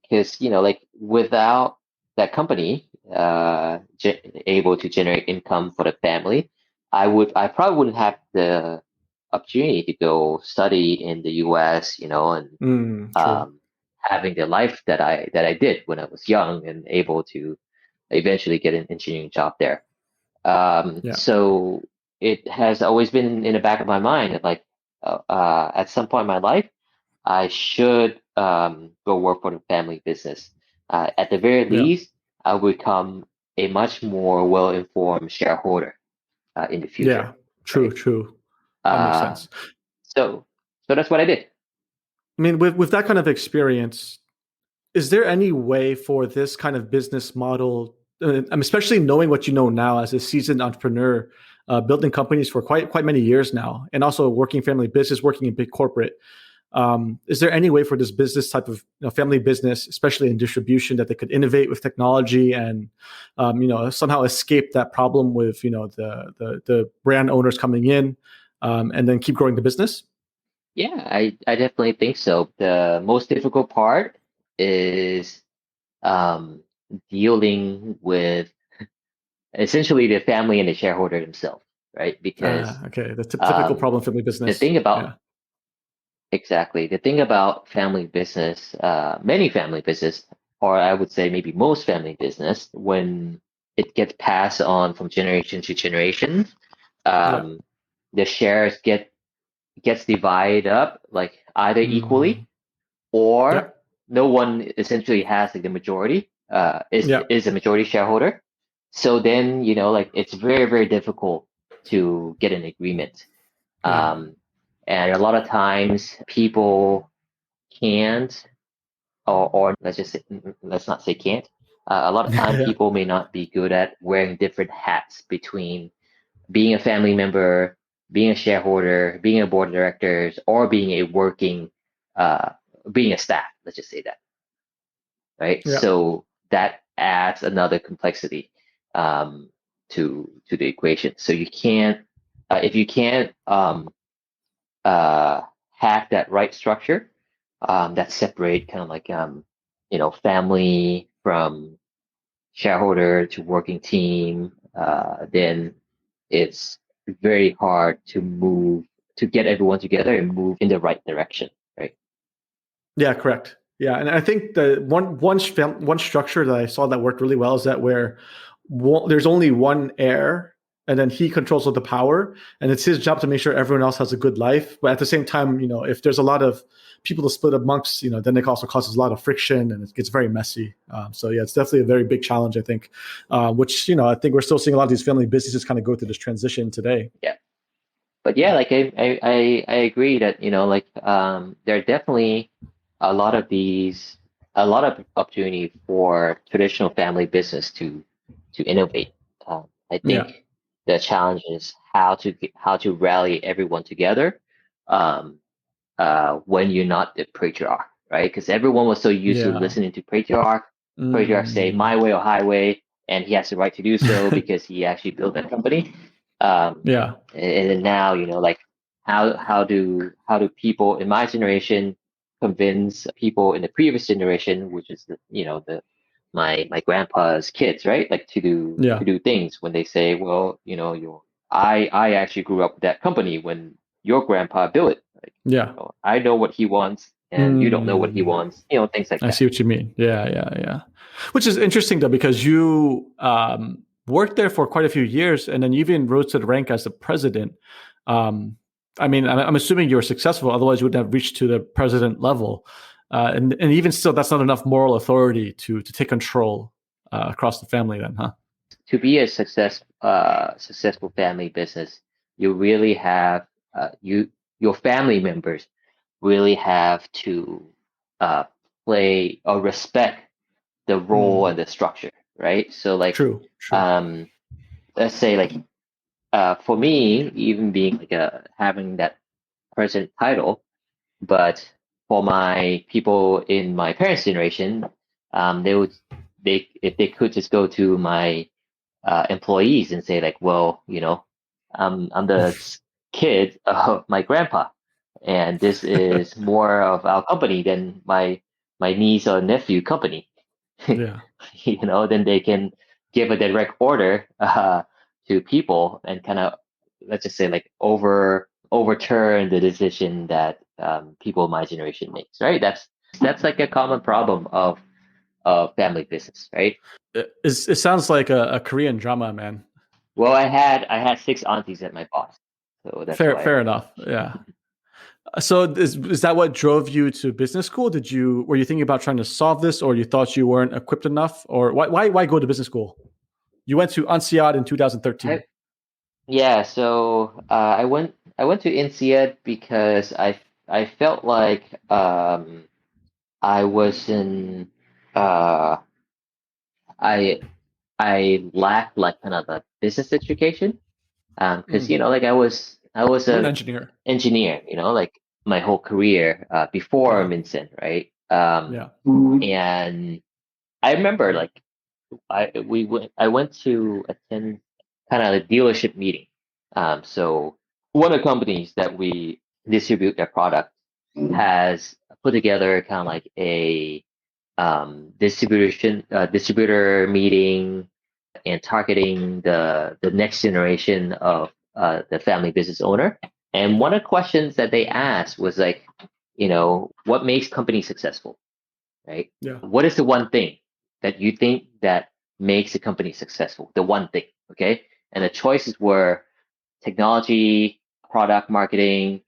because like without that company able to generate income for the family, I probably wouldn't have the opportunity to go study in the US, and True. um, having the life that I did when I was young, and able to eventually get an engineering job there. Yeah. So it has always been in the back of my mind that like at some point in my life, I should go work for the family business. At the very Yeah. least, I will become a much more well-informed shareholder in the future, Yeah. True. right? True. That makes Uh, sense. so so that's what I did. I mean, with that kind of experience, is there any way for this kind of business model, especially knowing what you know now as a seasoned entrepreneur, building companies for quite many years now, and also working family business, working in big corporate? Is there any way for this business type of family business, especially in distribution, that they could innovate with technology and somehow escape that problem with the brand owners coming in and then keep growing the business? Yeah, I definitely think so. The most difficult part is um, dealing with essentially the family and the shareholder themselves, right? Because Okay, the typical um, problem family the business. thing about Yeah, exactly the thing about family business, many family business, or I would say maybe most family business, when it gets passed on from generation to generation, yeah, um, the shares gets divided up like either mm, equally, yeah, or no one essentially has like the majority, yeah, is a majority shareholder. So then like it's very very difficult to get an agreement. yeah, um, and a lot of times people can't or let's not say can't. A lot of time Yeah. people may not be good at wearing different hats between being a family member, being a shareholder, being a board of directors, or being a uh, being a staff. Let's just say that, right? Yeah. So that adds another complexity um, to the equation. So you can't if you can't uh, have that right structure that separate kind of like family from shareholder to working team, then it's very hard to get everyone together and move in the right direction, right? Yeah, correct. Yeah, and I think the one structure that I saw that worked really well is that where there's only one heir, and then he controls all the power, and it's his job to make sure everyone else has a good life. But at the same time, if there's a lot of people to split amongst, then it also causes a lot of friction, and it gets very messy. So yeah, it's definitely a very big challenge, I think, which I think we're still seeing a lot of these family businesses kind of go through this transition today. Yeah. But yeah, like I agree that there are definitely a lot of a lot of opportunity for traditional family business to innovate. I Yeah, think the challenge is how to rally everyone together um, when you're not the patriarch, right? Because everyone was so used to yeah, listening to patriarch. Patriarch say mm. my way or highway, and he has the right to do so because he actually built that company. Yeah, And then now, like how do people in my generation convince people in the previous generation, which is my grandpa's kids, right? Like to yeah, do things when they say, well, I actually grew up with that company when your grandpa built it. Like, yeah. I know what he wants, and you don't know what he Mm. wants. Things like I that. see what you mean. Yeah, yeah, yeah. Which is interesting though, because you worked there for quite a few years, and then you even rose to the rank as the president. Um, I mean, I'm assuming you were successful; otherwise, you wouldn't have reached to the president level. And even still, that's not enough moral authority to take control across the family. Then, huh? To be a successful family business, you really have your family members really have to uh, play or respect the role Mm. and the structure, right? So like True. True. um, let's say like for me, even being like having that president title, but for my people in my parents' generation, they would they if they could just go to my employees and say like, well, I'm the kid of my grandpa, and this is more of our company than my niece or nephew company. Yeah. Then they can give a direct order to people and kind of, let's just say, like overturn the decision that people of my generation makes. Right? That's like a common problem of family business, right? It sounds like a Korean drama, man. Well, I had six aunties at my boss, so that's Fair, why. fair enough. Yeah. So is that what drove you to business school? Were you thinking about trying to solve this, or you thought you weren't equipped enough, or why go to business school? You went to INSEAD in I 2013. Yeah, so I went to INSEAD because I felt like I wasn't uh I I lacked like kind of a business education because Mm. like I was You're an a engineer. engineer, like my whole career before Yeah, Minson, right? yeah. And I remember like I went to attend kind of a dealership meeting. So one of the companies that we distribute their product has put together kind of like a distributor meeting and targeting the next generation of the family business owner. And one of the questions that they asked was like, what makes companies successful, right? Yeah, What is the one thing that you think that makes a company successful? The one thing, okay? And the choices were technology, product marketing,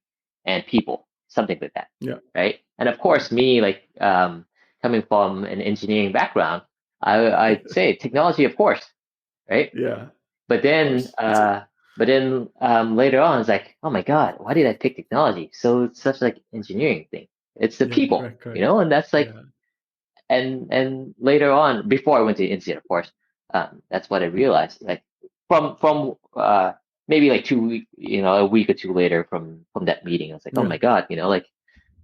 and people, something like that, yeah, right? And of course, me like coming from an engineering background, I'd say technology, of course, right? yeah. But Of then, course. It's later on, it's like, oh my God, why did I pick technology? So it's such like engineering thing. It's the yeah, people, correct, correct. and that's like Yeah, and later on, before I went to India, of course, that's what I realized. Like from maybe like a week or two later from that meeting, I was like, oh Yeah. my God, like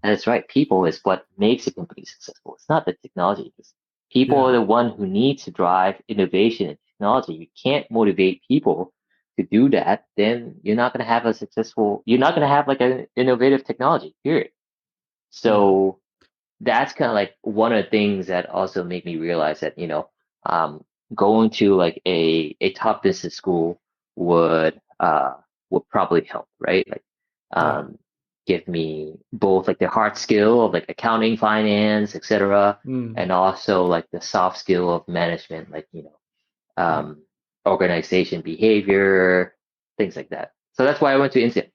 that's right. People is what makes a company successful. It's not the technology. It's people are Yeah. the one who need to drive innovation and technology. You can't motivate people to do that, then you're not going to have you're not going to have like an innovative technology, period. Yeah. So that's kind of like one of the things that also made me realize that, going to like a top business school would probably help, right? Like, Yeah. um, give me both like the hard skill of like accounting, finance, etc., Mm. and also like the soft skill of management, like, Yeah. um, organization behavior, things like that. So that's why I went to India.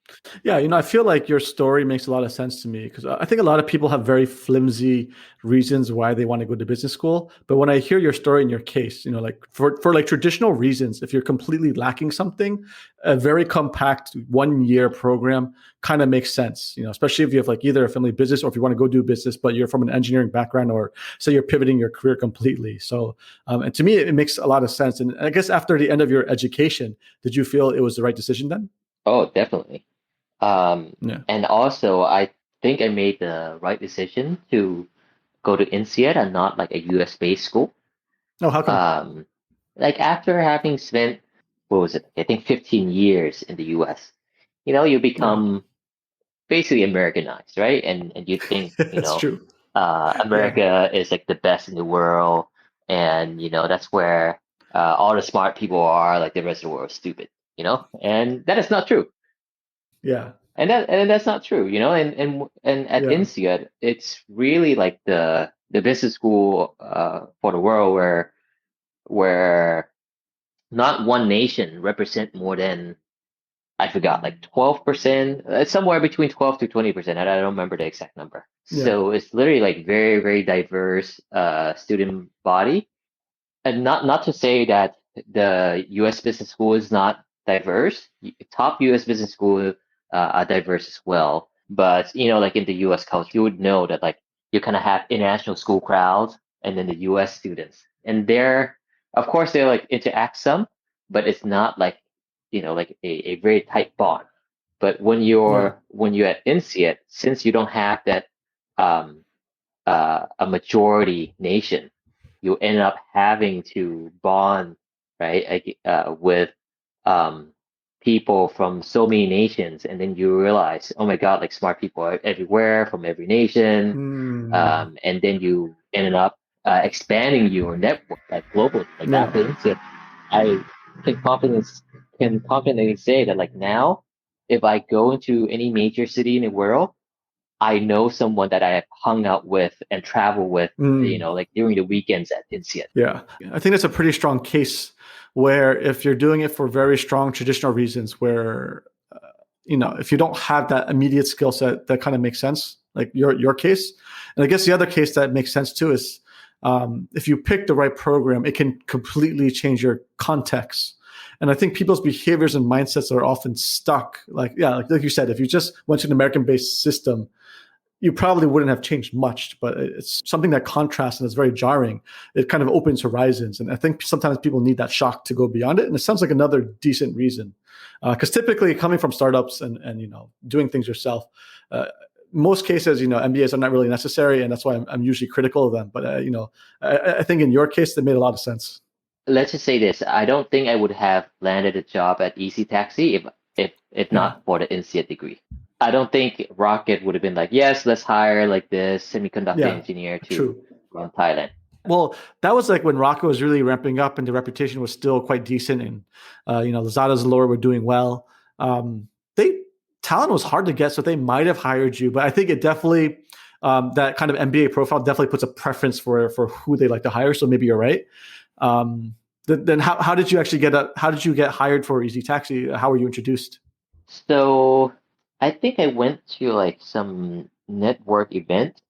Yeah, I feel like your story makes a lot of sense to me because I think a lot of people have very flimsy reasons why they want to go to business school. But when I hear your story and your case, like for like traditional reasons, if you're completely lacking something, a very compact 1 year program kind of makes sense. Especially if you have like either a family business or if you want to go do business, but you're from an engineering background or say you're pivoting your career completely. So, and to me, it makes a lot of sense. And I guess after the end of your education, did you feel it was the right decision then? Oh, definitely. Um, Yeah. and also, I think I made the right decision to go to INSEAD and not like a US based school. Oh, how come? Um, like after having spent, what was it? I think 15 years in the US, you Yeah. become basically Americanized, right? And you think, That's true. Yeah. America is like the best in the world, and that's where all the smart people are. Like the rest of the world is stupid, and that is not true. Yeah. And that's not true, and at Yeah. INSEAD, it's really like the business school for the world where not one nation represent more than I forgot like 12%, somewhere between 12 to 20%. I don't remember the exact number. Yeah. So it's literally like very very diverse student body, and not to say that the U.S. business school is not diverse. Top U.S. business school are diverse as well. But like in the U.S. culture, you would know that like you kind of have international school crowds and then the U.S. students, and of course, they like interact some, but it's not like like a very tight bond. But Yeah. when you're at INSEAD, since you don't have that um, a majority nation, you end up having to bond, right, like, with um, people from so many nations, and then you realize, oh my God, like smart people are everywhere from every nation, Mm. and then you ended up expanding your network like globally. Like Yeah. after incident, I can confidently say that like now, if I go into any major city in the world, I know someone that I have hung out with and travel with, Mm. like during the weekends at INSEAD. Yeah. I think that's a pretty strong case where if you're doing it for very strong traditional reasons, where, if you don't have that immediate skill set, that kind of makes sense, like your case. And I guess the other case that makes sense too is if you pick the right program, it can completely change your context. And I think people's behaviors and mindsets are often stuck. Like, yeah, like you said, if you just went to an American-based system, you probably wouldn't have changed much, but it's something that contrasts and is very jarring. It kind of opens horizons. And I think sometimes people need that shock to go beyond it. And it sounds like another decent reason. Because typically coming from startups and doing things yourself, most cases, MBAs are not really necessary. And that's why I'm usually critical of them. But, I think in your case, they made a lot of sense. Let's just say this: I don't think I would have landed a job at Easy Taxi if Yeah, not for the INSEAD degree. I don't think Rocket would have been like, yes, let's hire like this semiconductor yeah, engineer to true. run Thailand. Well, that was like when Rocco was really ramping up and the reputation was still quite decent. And, Lazada's Zalora were doing well. They talent was hard to get, so they might have hired you. But I think it definitely, that kind of MBA profile definitely puts a preference for who they like to hire. So maybe you're right. Then how did you actually how did you get hired for Easy Taxi? How were you introduced? So I think I went to like some network event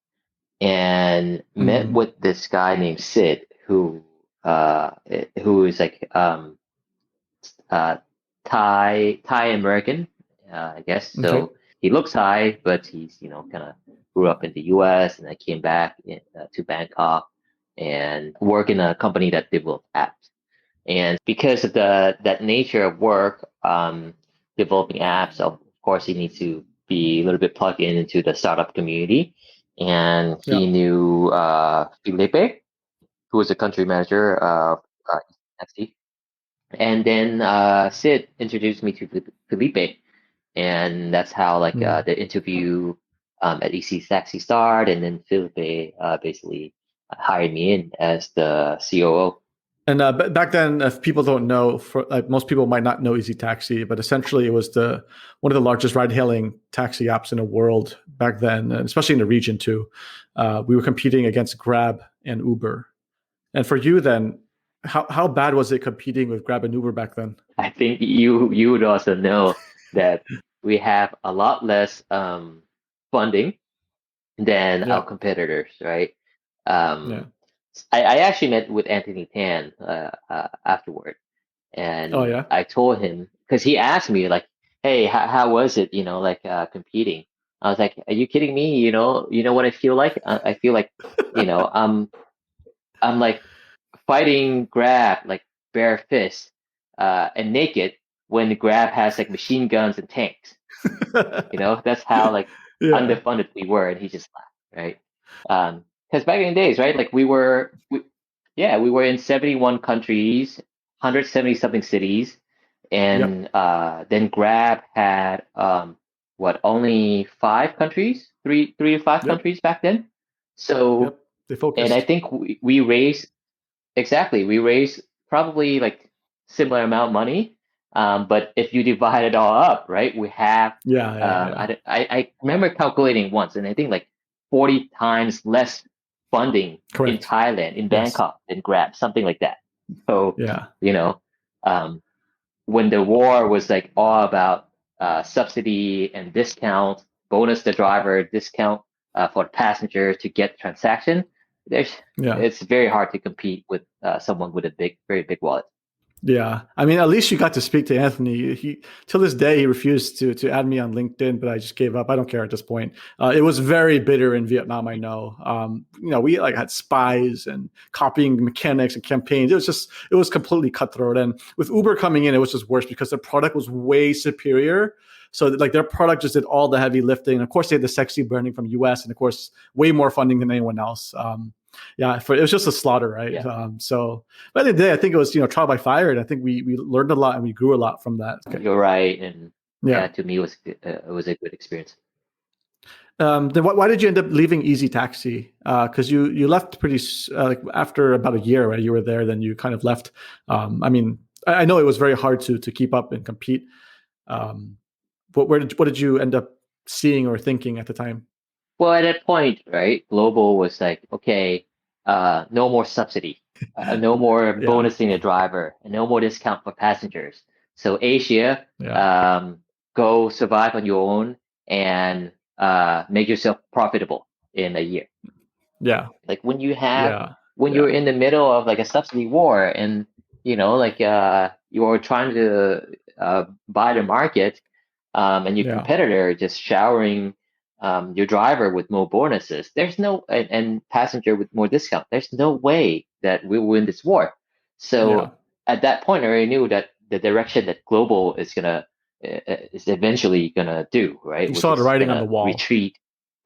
and met Mm, with this guy named Sid, who is like uh Thai American, I guess. okay. So he looks Thai, but he's kind of grew up in the U.S. and I came back to Bangkok. and work in a company that developed apps. And because of that nature of work, developing apps, of course, he needs to be a little bit plugged in into the startup community. And Yeah. he knew Felipe, who was the country manager of Taxi. And then Sid introduced me to Felipe, and that's how like the interview at EC Taxi started, and then Felipe basically hired me in as the COO. And back then, if people don't know, for like most people might not know Easy Taxi, but essentially it was the one of the largest ride-hailing taxi apps in the world back then, and especially in the region too. We were competing against Grab and Uber. And for you then, how bad was it competing with Grab and Uber back then? I think you would also know that we have a lot less funding than our Yeah, competitors, right? yeah. Um, I actually met with Anthony Tan afterward, Oh and yeah. I told him because he asked me like, "Hey, how was it? You know, like competing?" I was like, "Are you kidding me? You know what I feel like? I feel like, you know, I'm like fighting Grab like bare fists and naked when Grab has like machine guns and tanks. You know, that's how like Yeah. underfunded we were." And he just laughed, right? Because back in the days, right? Like yeah, we were in 71 countries, 170 something cities, Yep. and then Grab had what, only 5 countries, three to five Yep. countries back then. So, Yep. They and I focused. think we raised exactly. We raised probably like similar amount of money, but if you divide it all up, right, we have. Yeah. Yeah. Yeah. I remember calculating once, and I think like 40 times less funding in Correct. Thailand, in Yes. Bangkok, than Grab, something like that. So, Yeah. you know, um, when the war was like all about subsidy and discount, bonus the driver, discount for the passenger to get transaction, there's Yeah. it's very hard to compete with someone with a very big wallet. Yeah, I mean, at least you got to speak to Anthony. He till this day he refused to add me on LinkedIn, but I just gave up. I don't care at this point. It was very bitter in Vietnam. I know. We like had spies and copying mechanics and campaigns. It was completely cutthroat. And with Uber coming in, it was just worse because the product was way superior. So like their product just did all the heavy lifting. And of course, they had the sexy branding from US, and of course, way more funding than anyone else. It was just a slaughter, right? Yeah, But at the end of the day, I think it was trial by fire, and I think we learned a lot and we grew a lot from that. Okay. you're right, and Yeah. yeah, to me it was a good experience. Then why did you end up leaving Easy Taxi? Because you left pretty like after about a year, right? You were there, then you kind of left. I mean, I know it was very hard to keep up and compete. What did you end up seeing or thinking at the time? Well, at that point, right, Global was like, okay, no more subsidy, no more Yeah, bonusing a driver, and no more discount for passengers. So Asia, yeah, go survive on your own and make yourself profitable in a year. yeah, Like yeah, when you're yeah, in the middle of like a subsidy war, and like you're trying to buy the market, and your yeah, competitor just showering your driver with more bonuses. There's no and passenger with more discount. There's no way that we will win this war. yeah. So at that point, I already knew that the direction that global is eventually gonna do, right, You which saw the is writing on the gonna wall. retreat.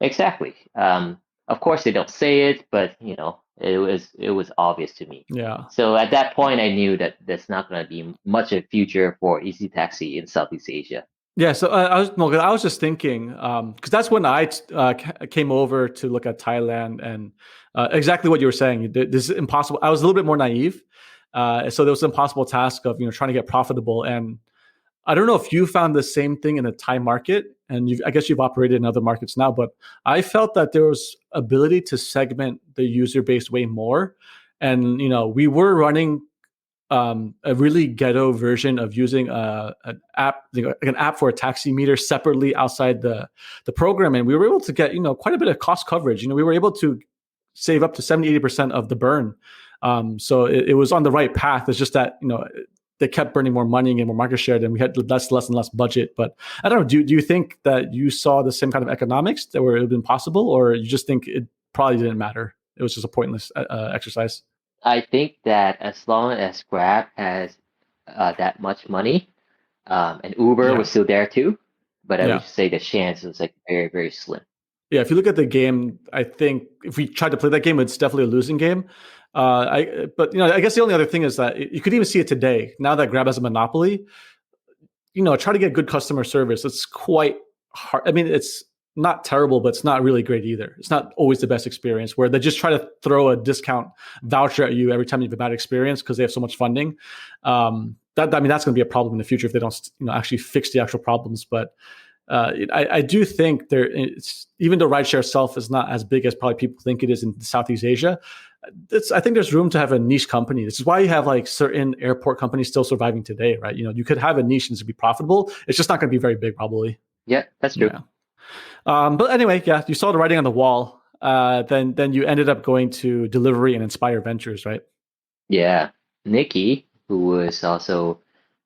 Exactly. Of course, they don't say it, but it was obvious to me. Yeah. So at that point, I knew that there's not going to be much of a future for Easy Taxi in Southeast Asia. Yeah, so I was just thinking because that's when I came over to look at Thailand and exactly what you were saying. This is impossible. I was a little bit more naive, so there was an impossible task of trying to get profitable. And I don't know if you found the same thing in the Thai market, and I guess you've operated in other markets now, but I felt that there was ability to segment the user base way more, and we were running a really ghetto version of using an app, like an app for a taxi meter separately outside the program, and we were able to get quite a bit of cost coverage. We were able to save up to 70-80% of the burn. So it was on the right path. It's just that they kept burning more money and more market share, and we had less and less budget. But I don't know. Do you think that you saw the same kind of economics that were it been possible, or you just think it probably didn't matter? it was just a pointless exercise? I think that as long as Grab has that much money, and Uber Yeah. was still there too, but I would Yeah. say the chance was like very, very slim. Yeah, if you look at the game, I think if we tried to play that game, it's definitely a losing game. But I guess the only other thing is that you could even see it today. Now that Grab has a monopoly, try to get good customer service. It's quite hard. I mean, it's not terrible, but it's not really great either. It's not always the best experience where they just try to throw a discount voucher at you every time you have a bad experience because they have so much funding. That's going to be a problem in the future if they don't, actually fix the actual problems. But I do think even though rideshare itself is not as big as probably people think it is in Southeast Asia, I think there's room to have a niche company. This is why you have like certain airport companies still surviving today, right? You could have a niche and to be profitable. It's just not going to be very big, probably. Yeah, that's true. Yeah. But anyway, yeah, you saw the writing on the wall. Then you ended up going to Delivery and Inspire Ventures, right? Yeah. Nikki, who was also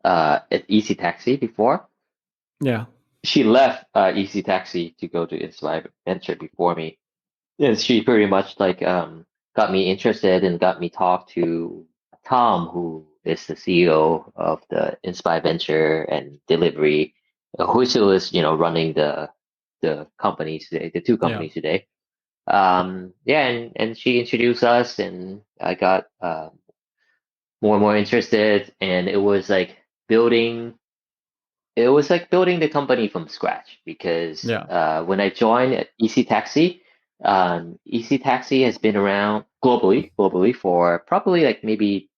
at Easy Taxi before, Yeah. she left Easy Taxi to go to Inspire Venture before me. And she pretty much like got me interested and got me talk to Tom, who is the CEO of the Inspire Venture and Delivery, who still is running the companies today, the two Yeah. companies today. Yeah, and she introduced us, and I got more and more interested, and it was like building the company from scratch because Yeah. when I joined EC Taxi, EC Taxi has been around globally for probably like maybe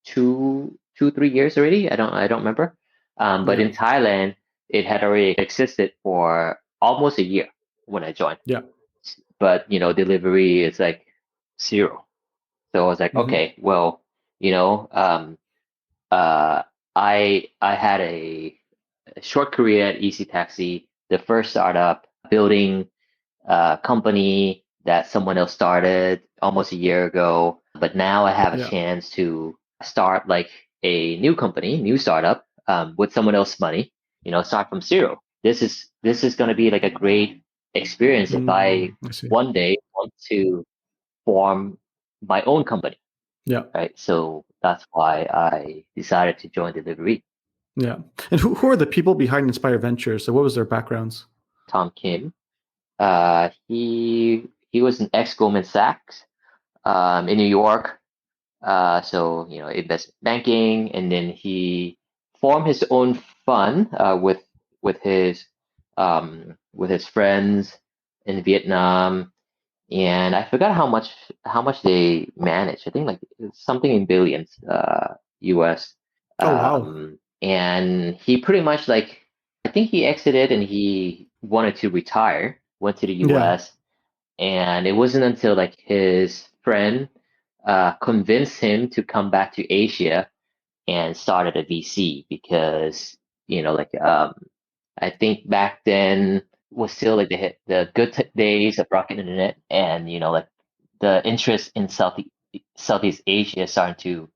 3 years already. I don't remember. But in Yeah. Thailand, it had already existed for almost a year when I joined. Yeah. But delivery is like zero. So I was like, Mm-hmm. okay, well, you know, uh, I had a short career at Easy Taxi, the first startup, building a company that someone else started almost a year ago. But now I have a Yeah. chance to start like a new company, new startup, with someone else's money. Start from zero. This is going to be like a great experience if I I see. one day want to form my own company, Yeah. right? So that's why I decided to join Delivery. Yeah. And who are the people behind Inspire Ventures? So what was their backgrounds? Tom Kim. He was an ex Goldman Sachs in New York. So investment banking, and then he formed his own fund with his with his friends in Vietnam, and I forgot how much they managed. I think like it's something in billions US. Oh, wow. And he pretty much like I think he exited and he wanted to retire, went to the Yeah. US, and it wasn't until like his friend convinced him to come back to Asia and started a VC because I think back then was still like the good days of Rocket Internet, and like the interest in Southeast Asia is starting to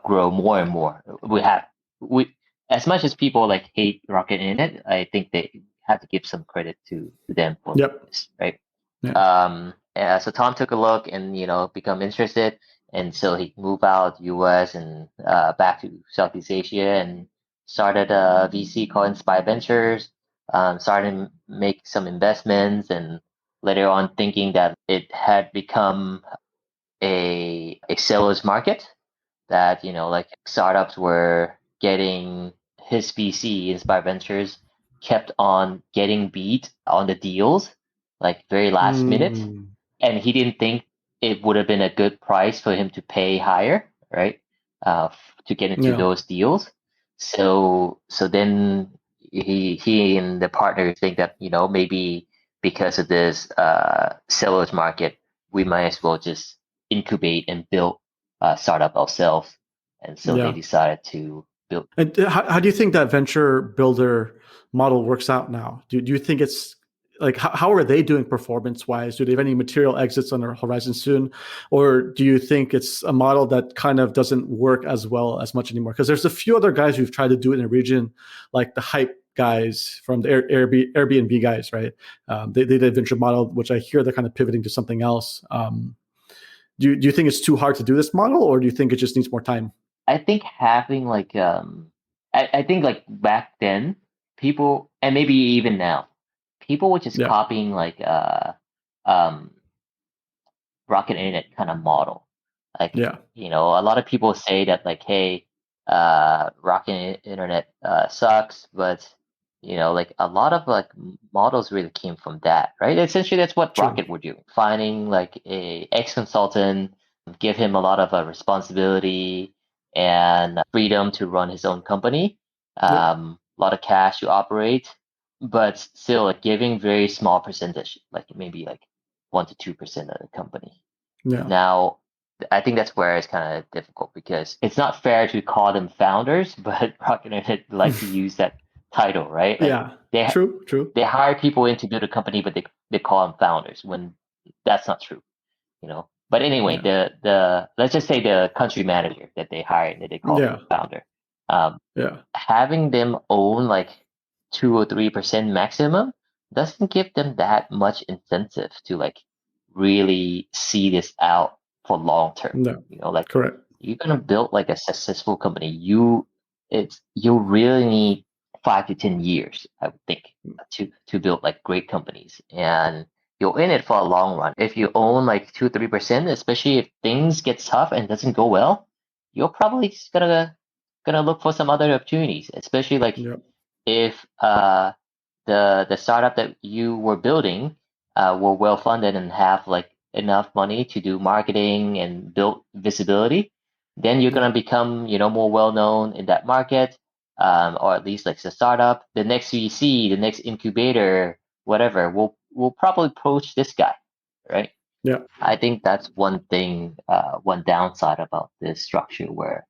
grow more and more. We as much as people like hate Rocket Internet, I think they have to give some credit to them for Yep. this, right? Yeah. So Tom took a look and become interested, and so he moved out US and back to Southeast Asia and started a VC called Inspire Ventures. Started to make some investments, and later on thinking that it had become a seller's market, that like startups were getting his VC Inspire Ventures kept on getting beat on the deals like very last minute, Mm, and he didn't think it would have been a good price for him to pay higher, right? To get into yeah. those deals. So then he and the partners think that maybe because of this sellers market, we might as well just incubate and build a startup ourselves. And so they Yeah. decided to build. And how do you think that venture builder model works out now? Do you think it's like how are they doing performance wise? Do they have any material exits on their horizon soon, or do you think it's a model that kind of doesn't work as well as much anymore? Because there's a few other guys who've tried to do it in the region, like the Hype guys from the Airbnb guys, right? They did a venture model, which I hear they're kind of pivoting to something else. Do you think it's too hard to do this model, or do you think it just needs more time? I think having like I think like back then people, and maybe even now, people were just Yeah, copying like um rocket internet kind of model. Like, yeah, a lot of people say that like, hey, rocket internet sucks, but like a lot of like models really came from that, right? Essentially, that's what true. Rocket were doing. Finding like a ex-consultant, give him a lot of responsibility and freedom to run his own company, Yep. a lot of cash to operate, but still like giving very small percentage, like maybe like 1 to 2% of the company. Yeah, Now, I think that's where it's kind of difficult because it's not fair to call them founders, but Rocket Internet like to use that title, right? Like yeah. they True, true. they hire people in to build a company, but they call them founders when that's not true. But anyway, Yeah, the let's just say the country manager that they hired that they call yeah, founder, um, yeah, having them own like 2 or 3% maximum doesn't give them that much incentive to like really see this out for long term. no, Like correct. you're gonna build like a successful company. You really need 5 to 10 years, I would think, to build like great companies. And you're in it for a long run. If you own like 2 or 3%, especially if things get tough and doesn't go well, you're probably just gonna look for some other opportunities, especially like Yeah, if the startup that you were building were well funded and have like enough money to do marketing and build visibility, then you're yeah, gonna become more well known in that market, or at least like the startup, the next VC, the next incubator, whatever, will probably approach this guy, right? yeah, I think that's one thing, one downside about this structure where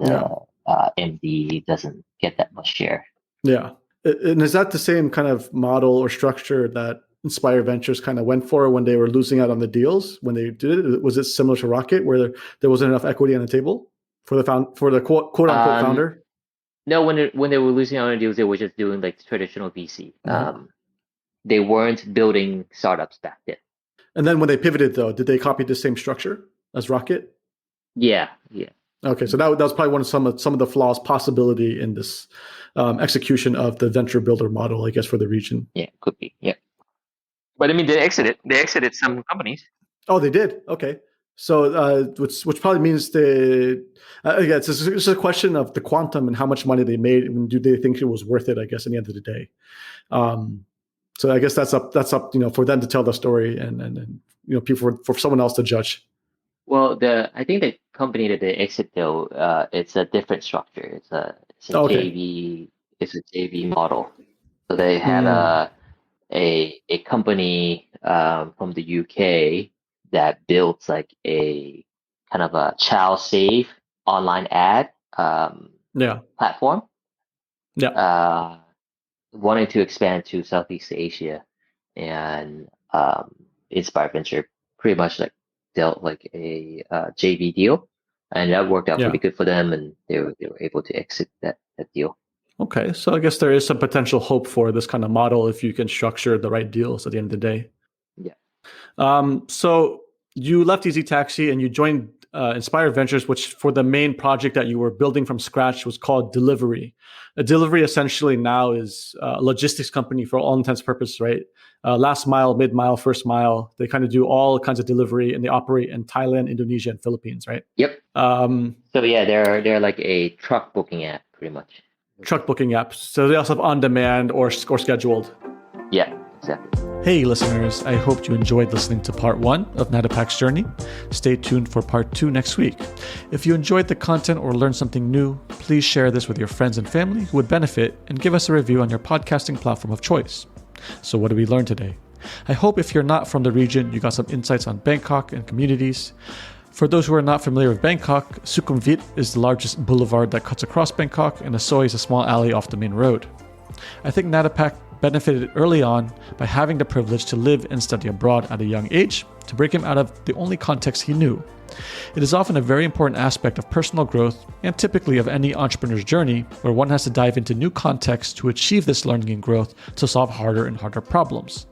yeah, the MD doesn't get that much share. yeah. And is that the same kind of model or structure that Inspire Ventures kind of went for when they were losing out on the deals when they did it? Was it similar to Rocket, where there wasn't enough equity on the table for the quote unquote Um, founder? no, when they were losing out on deals, they were just doing like traditional VC. Uh-huh. They weren't building startups back then. And then when they pivoted, though, did they copy the same structure as Rocket? Yeah, yeah, Okay, so that was probably one of some of the flaws, possibility in this execution of the venture builder model, I guess, for the region. yeah, could be, yeah. But I mean, they exited. They exited some companies. Oh, they did. Okay, so which probably means yeah, it's a question of the quantum and how much money they made, and do they think it was worth it? I guess at the end of the day. Um, so I guess that's up for them to tell the story, and people for someone else to judge. Well, I think the company that they exit though, it's a different structure. It's a Okay. JV. It's a JV model. So they had Mm, a company from the UK that built like a kind of a child safe online ad yeah. platform, Yeah. uh, wanting to expand to Southeast Asia, and Inspire Venture pretty much like dealt like a JV deal, and that worked out Yeah. pretty good for them, and they were able to exit that deal. Okay. So I guess there is some potential hope for this kind of model if you can structure the right deals at the end of the day. Yeah. So you left Easy Taxi and you joined Inspire Ventures, which for the main project that you were building from scratch was called Delivery. A delivery essentially now is a logistics company for all intents and purposes, right? Last mile, mid mile, first mile. They kind of do all kinds of delivery, and they operate in Thailand, Indonesia, and Philippines, right? Yep. So yeah, they're like a truck booking app, pretty much. Truck booking apps. So they also have on demand or scheduled. Yeah, exactly. Hey, listeners, I hope you enjoyed listening to part 1 of Nattapak's journey. Stay tuned for part 2 next week. If you enjoyed the content or learned something new, please share this with your friends and family who would benefit and give us a review on your podcasting platform of choice. So what did we learn today? I hope if you're not from the region, you got some insights on Bangkok and communities. For those who are not familiar with Bangkok, Sukhumvit is the largest boulevard that cuts across Bangkok, and Asoy is a small alley off the main road. I think Nattapak benefited early on by having the privilege to live and study abroad at a young age to break him out of the only context he knew. It is often a very important aspect of personal growth and typically of any entrepreneur's journey where one has to dive into new contexts to achieve this learning and growth to solve harder and harder problems.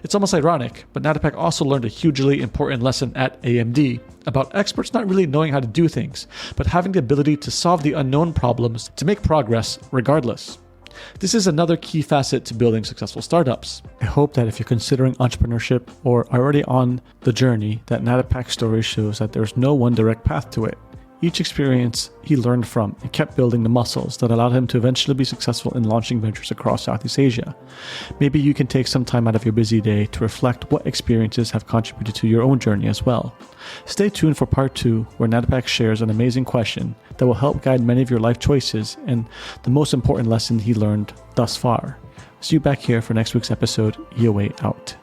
It's almost ironic, but Nattapak also learned a hugely important lesson at AMD about experts not really knowing how to do things, but having the ability to solve the unknown problems to make progress regardless. This is another key facet to building successful startups. I hope that if you're considering entrepreneurship or are already on the journey, that Nattapak's story shows that there's no one direct path to it. Each experience he learned from and kept building the muscles that allowed him to eventually be successful in launching ventures across Southeast Asia. Maybe you can take some time out of your busy day to reflect what experiences have contributed to your own journey as well. Stay tuned for part 2, where Nattapak shares an amazing question that will help guide many of your life choices and the most important lesson he learned thus far. See you back here for next week's episode. EOA out.